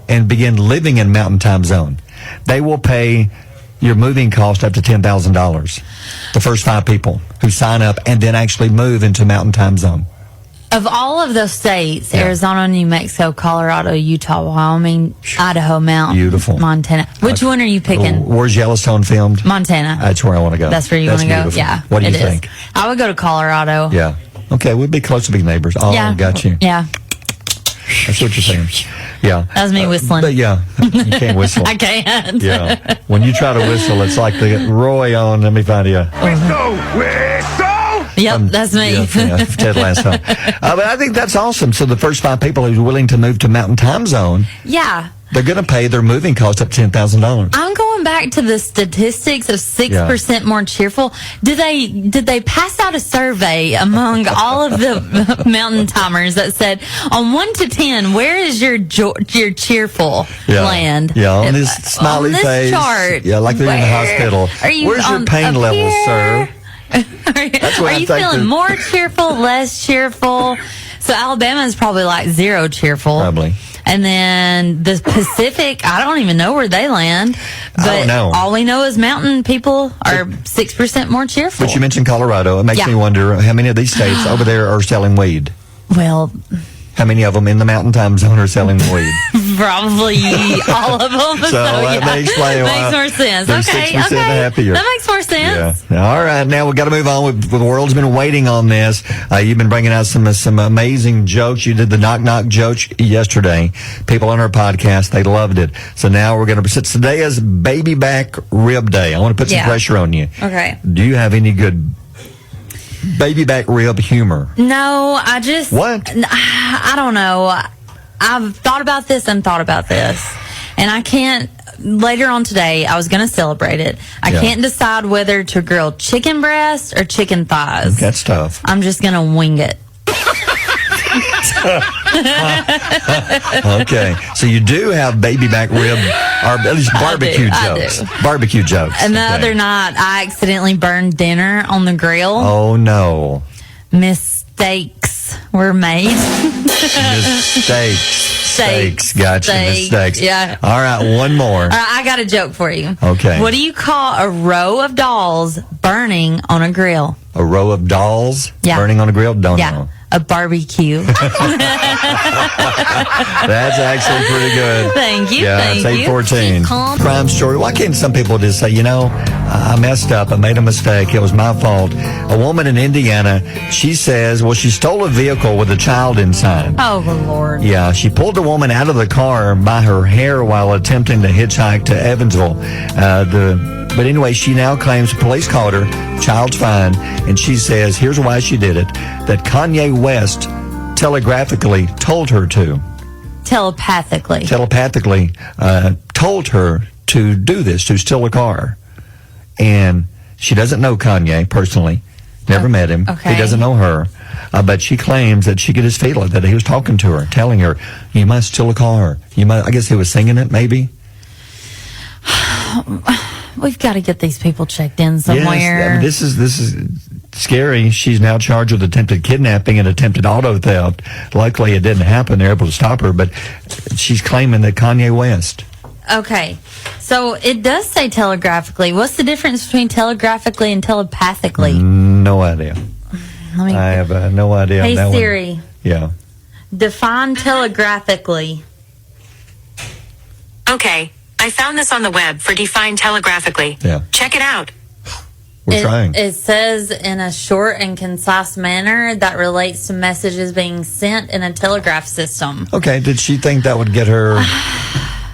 and begin living in Mountain Time Zone. They will pay your moving cost up to $10,000. The first 5 people who sign up and then actually move into Mountain Time Zone.
Of all of those states, Arizona, New Mexico, Colorado, Utah, Wyoming, Idaho, Montana. Which one are you picking?
Where's Yellowstone filmed?
Montana.
That's where I want to go.
That's where you want to go?
Beautiful.
Yeah.
What do you think?
I would go to Colorado.
Yeah. Okay, we'd be close to being neighbors. Oh, got you.
Yeah.
That's what you're saying. Yeah.
That was me whistling.
But you can't whistle.
I can't.
Yeah. When you try to whistle, it's like the Roy on, let me find you.
Whistle!
Yep, that's me.
Yeah, Ted Lasso. But I think that's awesome. So the first 5 people who's willing to move to Mountain Time Zone, they're going to pay their moving cost up to $10,000.
I'm going back to the statistics of 6% more cheerful. Did they pass out a survey among all of the mountain timers that said on 1 to 10, where is your cheerful land?
Yeah, on this smiley face
chart.
Yeah, like they're in the hospital. Where's your pain level, sir?
Are you feeling more cheerful, less cheerful? So Alabama is probably like 0 cheerful.
Probably.
And then the Pacific, I don't even know where they land. But
I don't know.
All we know is mountain people are 6% more cheerful.
But you mentioned Colorado. It makes me wonder how many of these states over there are selling weed.
Well,
how many of them in the Mountain Time Zone are selling weed?
Probably all of them.
So let me explain why.
Makes more sense.
They're
Okay,
6% happier.
That makes more sense.
Yeah. All right, now we've got to move on. The world's been waiting on this. You've been bringing out some amazing jokes. You did the knock-knock joke yesterday. People on our podcast, they loved it. So now we're going to, since today is Baby Back Rib Day, I want to put some pressure on you.
Okay.
Do you have any good baby back rib humor?
No, I just...
What?
I don't know. I've thought about this and thought about this. And I can't... Later on today, I was going to celebrate it. I can't decide whether to grill chicken breast or chicken thighs.
That's tough.
I'm just going to wing it.
Okay, so you do have baby back rib, or at least barbecue jokes. Barbecue jokes.
And the other night, I accidentally burned dinner on the grill.
Oh no!
Mistakes were made.
Mistakes. Gotcha. Mistakes.
Yeah.
All right, one more.
All right, I got a joke for you.
Okay.
What do you call a row of dolls burning on a grill?
A row of dolls burning on a grill? Don't know.
A barbecue.
That's actually pretty good.
Thank you.
Yeah,
thank
it's 8:14. Crime story. Why can't some people just say, I messed up. I made a mistake. It was my fault. A woman in Indiana, she says, she stole a vehicle with a child inside.
Oh, good Lord.
Yeah, she pulled the woman out of the car by her hair while attempting to hitchhike to Evansville. But anyway, she now claims police caught her. Child's fine. And she says, here's why she did it, that Kanye West telegraphically told her to.
Telepathically
told her to do this, to steal a car. And she doesn't know Kanye personally. Never met him.
Okay.
He doesn't know her. But she claims that she could just feel it, that he was talking to her, telling her, you must steal a car. I guess he was singing it, maybe.
We've got to get these people checked in somewhere.
Yes, this is scary. She's now charged with attempted kidnapping and attempted auto theft. Luckily, it didn't happen. They're able to stop her, but she's claiming that Kanye West.
Okay, so it does say telegraphically. What's the difference between telegraphically and telepathically?
No idea. I have no idea.
Hey, Siri.
Yeah.
Define telegraphically.
Okay. I found this on the web for define telegraphically.
Yeah.
Check it out.
We're trying.
It says in a short and concise manner that relates to messages being sent in a telegraph system.
Okay, did she think that would get her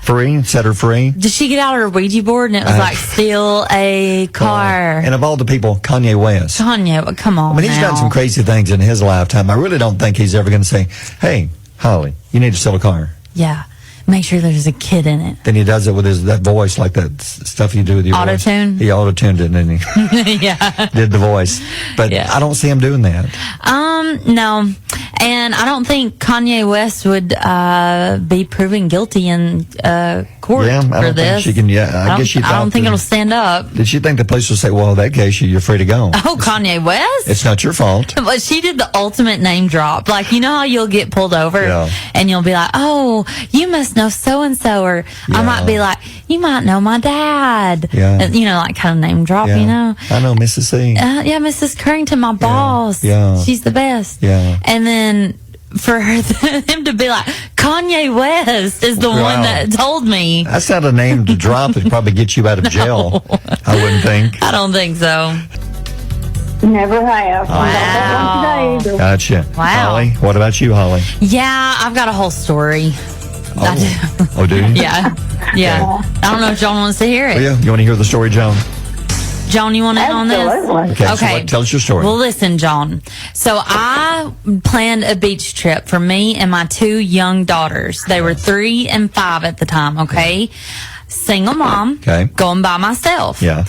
free, set her free?
Did she get out her Ouija board and it was like, steal a car?
And of all the people, Kanye West.
Kanye, come on.
I mean, he's done some crazy things in his lifetime. I really don't think he's ever going to say, hey, Holly, you need to steal a car.
Yeah. Make sure there's a kid in it.
Then he does it with that voice, like that stuff you do with your
auto-tune?
Voice. He auto-tuned it, and he
yeah.
did the voice. But I don't see him doing that.
No. And I don't think Kanye West would be proven guilty in court for this.
Think she can. I guess she thought.
I don't think it'll stand up.
Did she think the police would say, well, in that case, you're free to go?
Oh, Kanye West?
It's not your fault.
But she did the ultimate name drop. Like, you know how you'll get pulled over and you'll be like, oh, you must know so-and-so. Or I might be like, you might know my dad.
Yeah.
You know, like kind of name drop, you know.
I know Mrs. C.
Yeah, Mrs. Currington, my boss.
Yeah.
She's the best.
Yeah.
And then for him to be like, Kanye West is the one that told me.
That's not a name to drop. It'd probably get you out of jail. I wouldn't think.
I don't think so.
Never have.
Wow.
Gotcha.
Wow.
Holly, what about you, Holly?
Yeah, I've got a whole story.
Oh, do you?
Yeah. I don't know if John wants to hear it.
Well, you want to hear the story, Joan?
John, you want to in on this?
Okay. So tell us your story.
Well, listen, John. So I planned a beach trip for me and my 2 young daughters. They were 3 and 5 at the time, okay? Single mom, going by myself.
Yeah.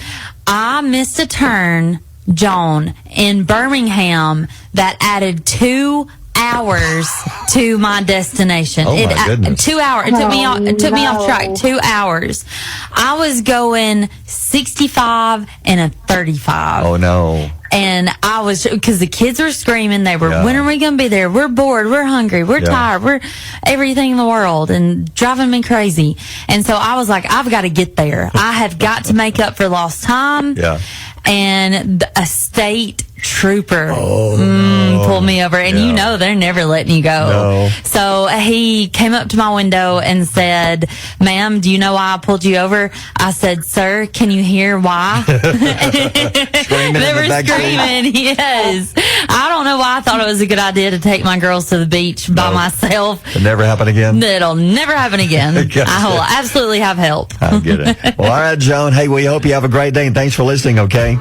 I missed a turn, John, in Birmingham that added 2 hours to my destination.
Oh my goodness.
2 hours. It took me off track. 2 hours. I was going 65 and a 35.
Oh no.
And I was, because the kids were screaming. They were, when are we going to be there? We're bored. We're hungry. We're tired. We're everything in the world and driving me crazy. And so I was like, I've got to get there. I have got to make up for lost time.
Yeah.
And a state trooper pulled me over. And you know they're never letting you go.
No.
So he came up to my window and said, ma'am, do you know why I pulled you over? I said, sir, can you hear why? They were screaming, yes. I don't know why I thought it was a good idea to take my girls to the beach by myself.
It'll never happen again?
It'll never happen again. I will absolutely have help.
I get it. Well, all right, Joan. Hey, we hope you have a great day, and thanks for listening, okay?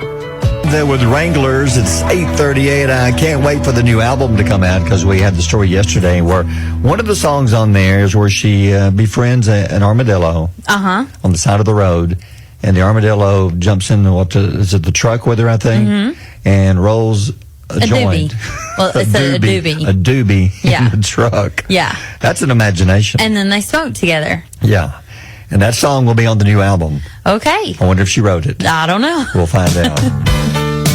There with Wranglers, it's 8:38. I can't wait for the new album to come out because we had the story yesterday where one of the songs on there is where she befriends an armadillo on the side of the road, and the armadillo jumps in the truck with her, I think, and rolls a joint.
Doobie. Well, it's a doobie.
A doobie in the truck.
Yeah.
That's an imagination.
And then they smoke together.
Yeah. And that song will be on the new album.
Okay.
I wonder if she wrote it.
I don't know.
We'll find out.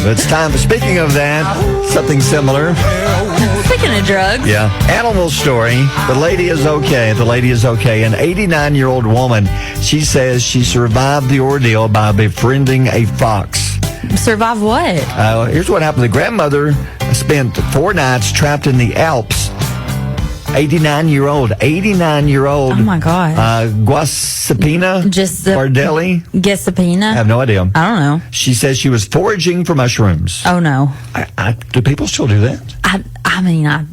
But it's time for, speaking of that, something similar.
Speaking of drugs.
Yeah. Animal story. The lady is okay. An 89-year-old woman, she says she survived the ordeal by befriending a fox.
Survive what?
Here's what happened. The grandmother spent 4 nights trapped in the Alps. 89-year-old. Oh
my God.
Guasapina Bardelli.
Guasapina?
I have no idea.
I don't know.
She says she was foraging for mushrooms.
Oh no.
Do people still do that?
I mean, I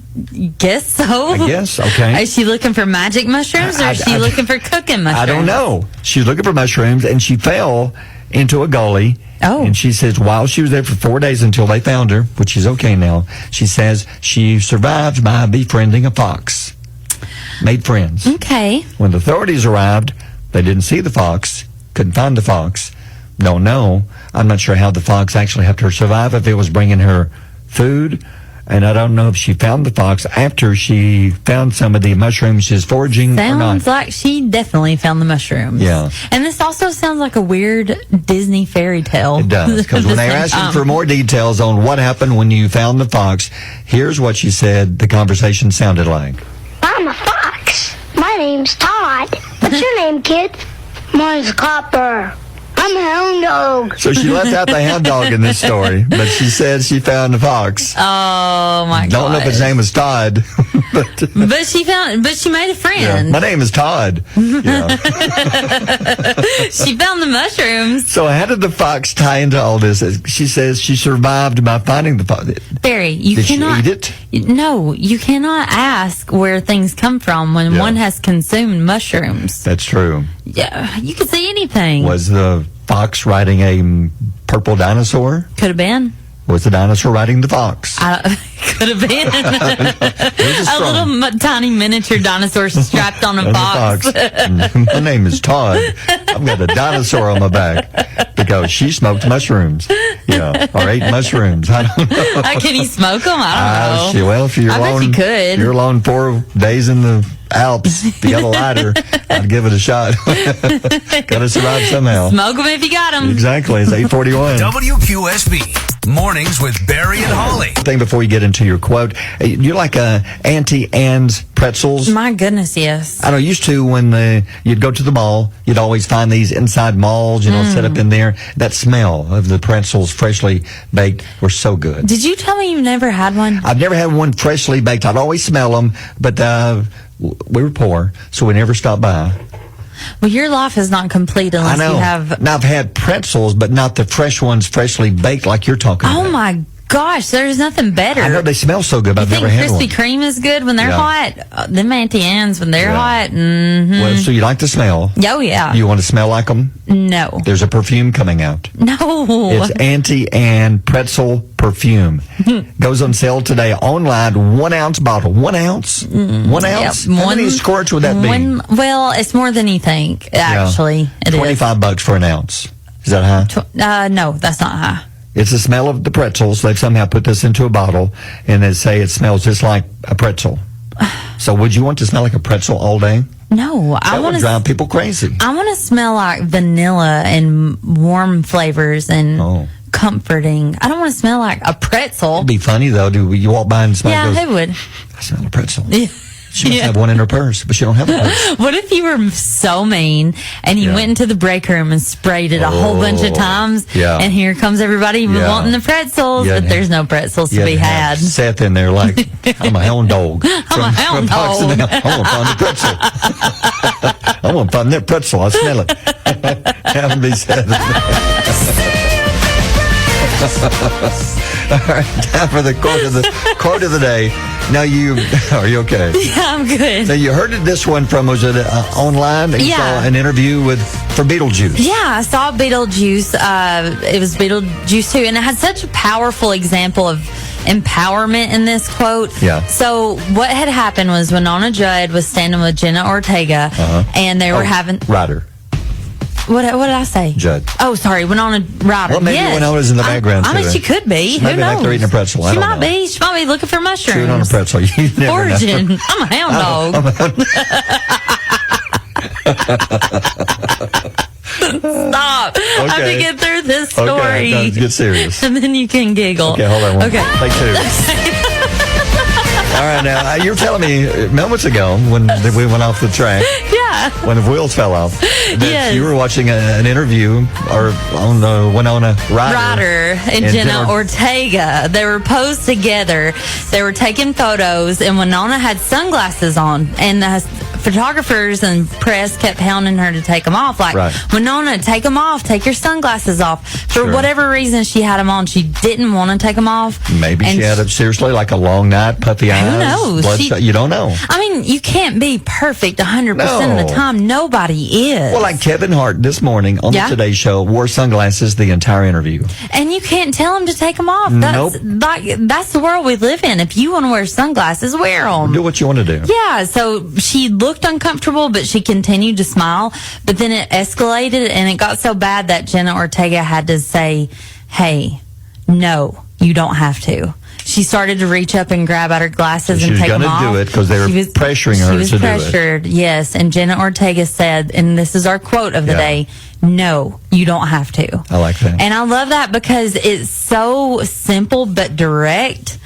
guess so.
I guess, okay.
Is she looking for magic mushrooms or is she looking for cooking mushrooms?
I don't know. She's looking for mushrooms and she fell into a gully.
Oh.
And she says while she was there for 4 days until they found her, which is okay now, she says she survived by befriending a fox. Made friends.
Okay.
When the authorities arrived, they didn't see the fox, couldn't find the fox. Don't know. I'm not sure how the fox actually helped her survive, if it was bringing her food. And I don't know if she found the fox after she found some of the mushrooms she's foraging or not.
Sounds like she definitely found the mushrooms.
Yeah.
And this also sounds like a weird Disney fairy tale.
It does, because when they were asking for more details on what happened when you found the fox, here's what she said the conversation sounded like.
I'm a fox. My name's Todd. What's your name, kid? Mine's Copper. I'm a hound dog.
So she left out the hound dog in this story, but she said she found the fox.
Oh my god!
Don't know if his name was Todd,
but she made a friend.
Yeah, my name is Todd. Yeah.
She found the mushrooms.
So how did the fox tie into all this? She says she survived by finding the fox.
Barry,
Did she eat it?
No, you cannot ask where things come from when one has consumed mushrooms.
That's true.
Yeah, you could see anything.
Was the fox riding a purple dinosaur?
Could have been.
Was the dinosaur riding the fox?
Could have been. A little tiny miniature dinosaur strapped on a fox.
My name is Todd. I've got a dinosaur on my back because she smoked mushrooms. Yeah, or ate mushrooms. I don't know.
Can you smoke them? I don't know.
Well, if you're
bet you could.
You're alone 4 days in the Alps. If you got a lighter, I'd give it a shot. Got to survive somehow.
Smoke them if you got them.
Exactly. It's 8:41.
WQSB. Mornings with Barry and Holli.
Thing before you get into your quote, you're like Auntie Anne's pretzels.
My goodness, yes.
I know. Used to when you'd go to the mall, you'd always find these inside malls, set up in there. That smell of the pretzels, freshly baked, were so good.
Did you tell me you've never had one?
I've never had one freshly baked. I'd always smell them, but we were poor, so we never stopped by.
Well, your life is not complete unless you have...
Now, I've had pretzels, but not the fresh ones freshly baked like you're talking about.
Oh, my gosh. There's nothing better.
I know they smell so good, but I've never had one.
Krispy Kreme is good when they're hot? Them Auntie Anne's when they're hot? Mm-hmm.
Well, so you like the smell?
Oh, yeah.
You want to smell like them?
No.
There's a perfume coming out.
No.
It's Auntie Anne Pretzel Perfume. Goes on sale today online. 1 ounce bottle. 1 ounce? 1 ounce?
Yep.
How many squirts would that be?
Well, it's more than you think, actually. It is.
$25 for an ounce. Is that high?
No, that's not high.
It's the smell of the pretzels. They've somehow put this into a bottle, and they say it smells just like a pretzel. So would you want to smell like a pretzel all day?
No.
That would drive people crazy.
I want to smell like vanilla and warm flavors and comforting. I don't want to smell like a pretzel.
It'd be funny, though. Do you walk by and smell
it would.
I smell a pretzel. She must have one in her purse, but she don't have a purse.
What if you were so mean and you went into the break room and sprayed it a whole bunch of times, and here comes everybody wanting the pretzels, but there's no pretzels to be had.
Seth in there like, I'm a hound dog.
I'm a hound dog.
I want to find the pretzel. I want to find that pretzel. I smell it. Have be Seth. All right, time for the quote of the day. Now are you okay?
Yeah, I'm good.
Now you heard this one from, was it online? You saw an interview for Beetlejuice.
Yeah, I saw Beetlejuice. It was Beetlejuice 2, and it had such a powerful example of empowerment in this quote.
Yeah.
So what had happened was Winona Judd was standing with Jenna Ortega, and they were having...
Ryder.
What did I say?
Judd.
Oh, sorry, Winona Ryder.
Well, maybe Winona's in the background,
too. I mean, she could be. Who knows?
Like they're eating a pretzel.
She might be. She might be looking for mushrooms.
Chewing on a pretzel. You never
Origin.
know.
I'm a hound dog. Stop. I have to get through this story.
Okay, get serious.
And then you can giggle.
Okay, hold on.
Okay.
Take two. All right, now, you were telling me moments ago when we went off the track, when the wheels fell off, that you were watching an interview on Winona Ryder
and Jenna Ortega. They were posed together. They were taking photos, and Winona had sunglasses on, and the photographers and press kept hounding her to take them off. Like, Winona, take them off. Take your sunglasses off. For whatever reason, she had them on. She didn't want to take them off.
Maybe she had seriously like a long night, puffy eyes.
Who knows?
You don't know.
I mean, you can't be perfect 100% of the time. Nobody is.
Well, like Kevin Hart this morning on the Today Show wore sunglasses the entire interview.
And you can't tell him to take them off. That's the world we live in. If you want to wear sunglasses, wear them.
Do what you want to do.
Yeah, so she looked uncomfortable, but she continued to smile. But then it escalated, and it got so bad that Jenna Ortega had to say, hey, no, you don't have to. She started to reach up and grab out her glasses and take them off.
She was going to do it because they were pressuring her to do it.
She was pressured, yes. And Jenna Ortega said, and this is our quote of the day, no, you don't have to.
I like that.
And I love that because it's so simple but direct.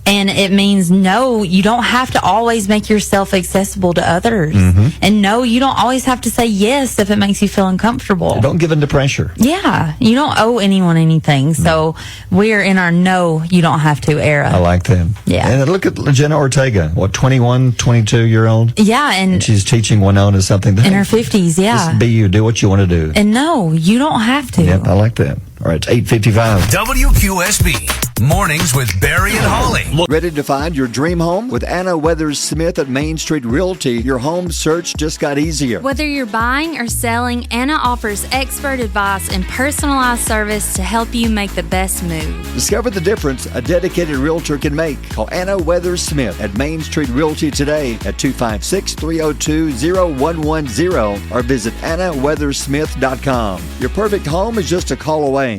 And it means, no, you don't have to always make yourself accessible to others. And no, you don't always have to say yes if it makes you feel uncomfortable.
Don't give in to pressure.
Yeah, you don't owe anyone anything. So we're in our no, you don't have to era.
I like that.
Yeah.
And look at Jenna Ortega, 21, 22-year-old?
Yeah, and
she's teaching Winona something.
In her 50s, yeah.
Just be you. Do what you want to do.
And no, you don't have to.
Yep, I like that. All right, it's 8:55.
WQSB, Mornings with Barry and Holli.
Ready to find your dream home? With Anna Weathers Smith at Main Street Realty, your home search just got easier.
Whether you're buying or selling, Anna offers expert advice and personalized service to help you make the best move.
Discover the difference a dedicated realtor can make. Call Anna Weathers Smith at Main Street Realty today at 256-302-0110 or visit AnnaWeathersmith.com. Your perfect home is just a call away.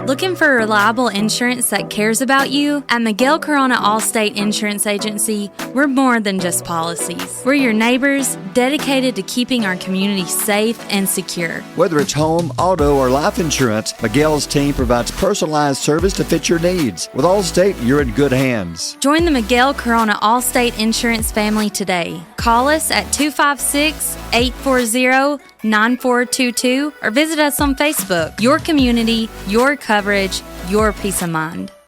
Looking for reliable insurance that cares about you? At Miguel Corona Allstate Insurance Agency, we're more than just policies. We're your neighbors, dedicated to keeping our community safe and secure.
Whether it's home, auto, or life insurance, Miguel's team provides personalized service to fit your needs. With Allstate, you're in good hands.
Join the Miguel Corona Allstate Insurance family today. Call us at 256-840-9422 or visit us on Facebook. Your community, your coverage, your peace of mind.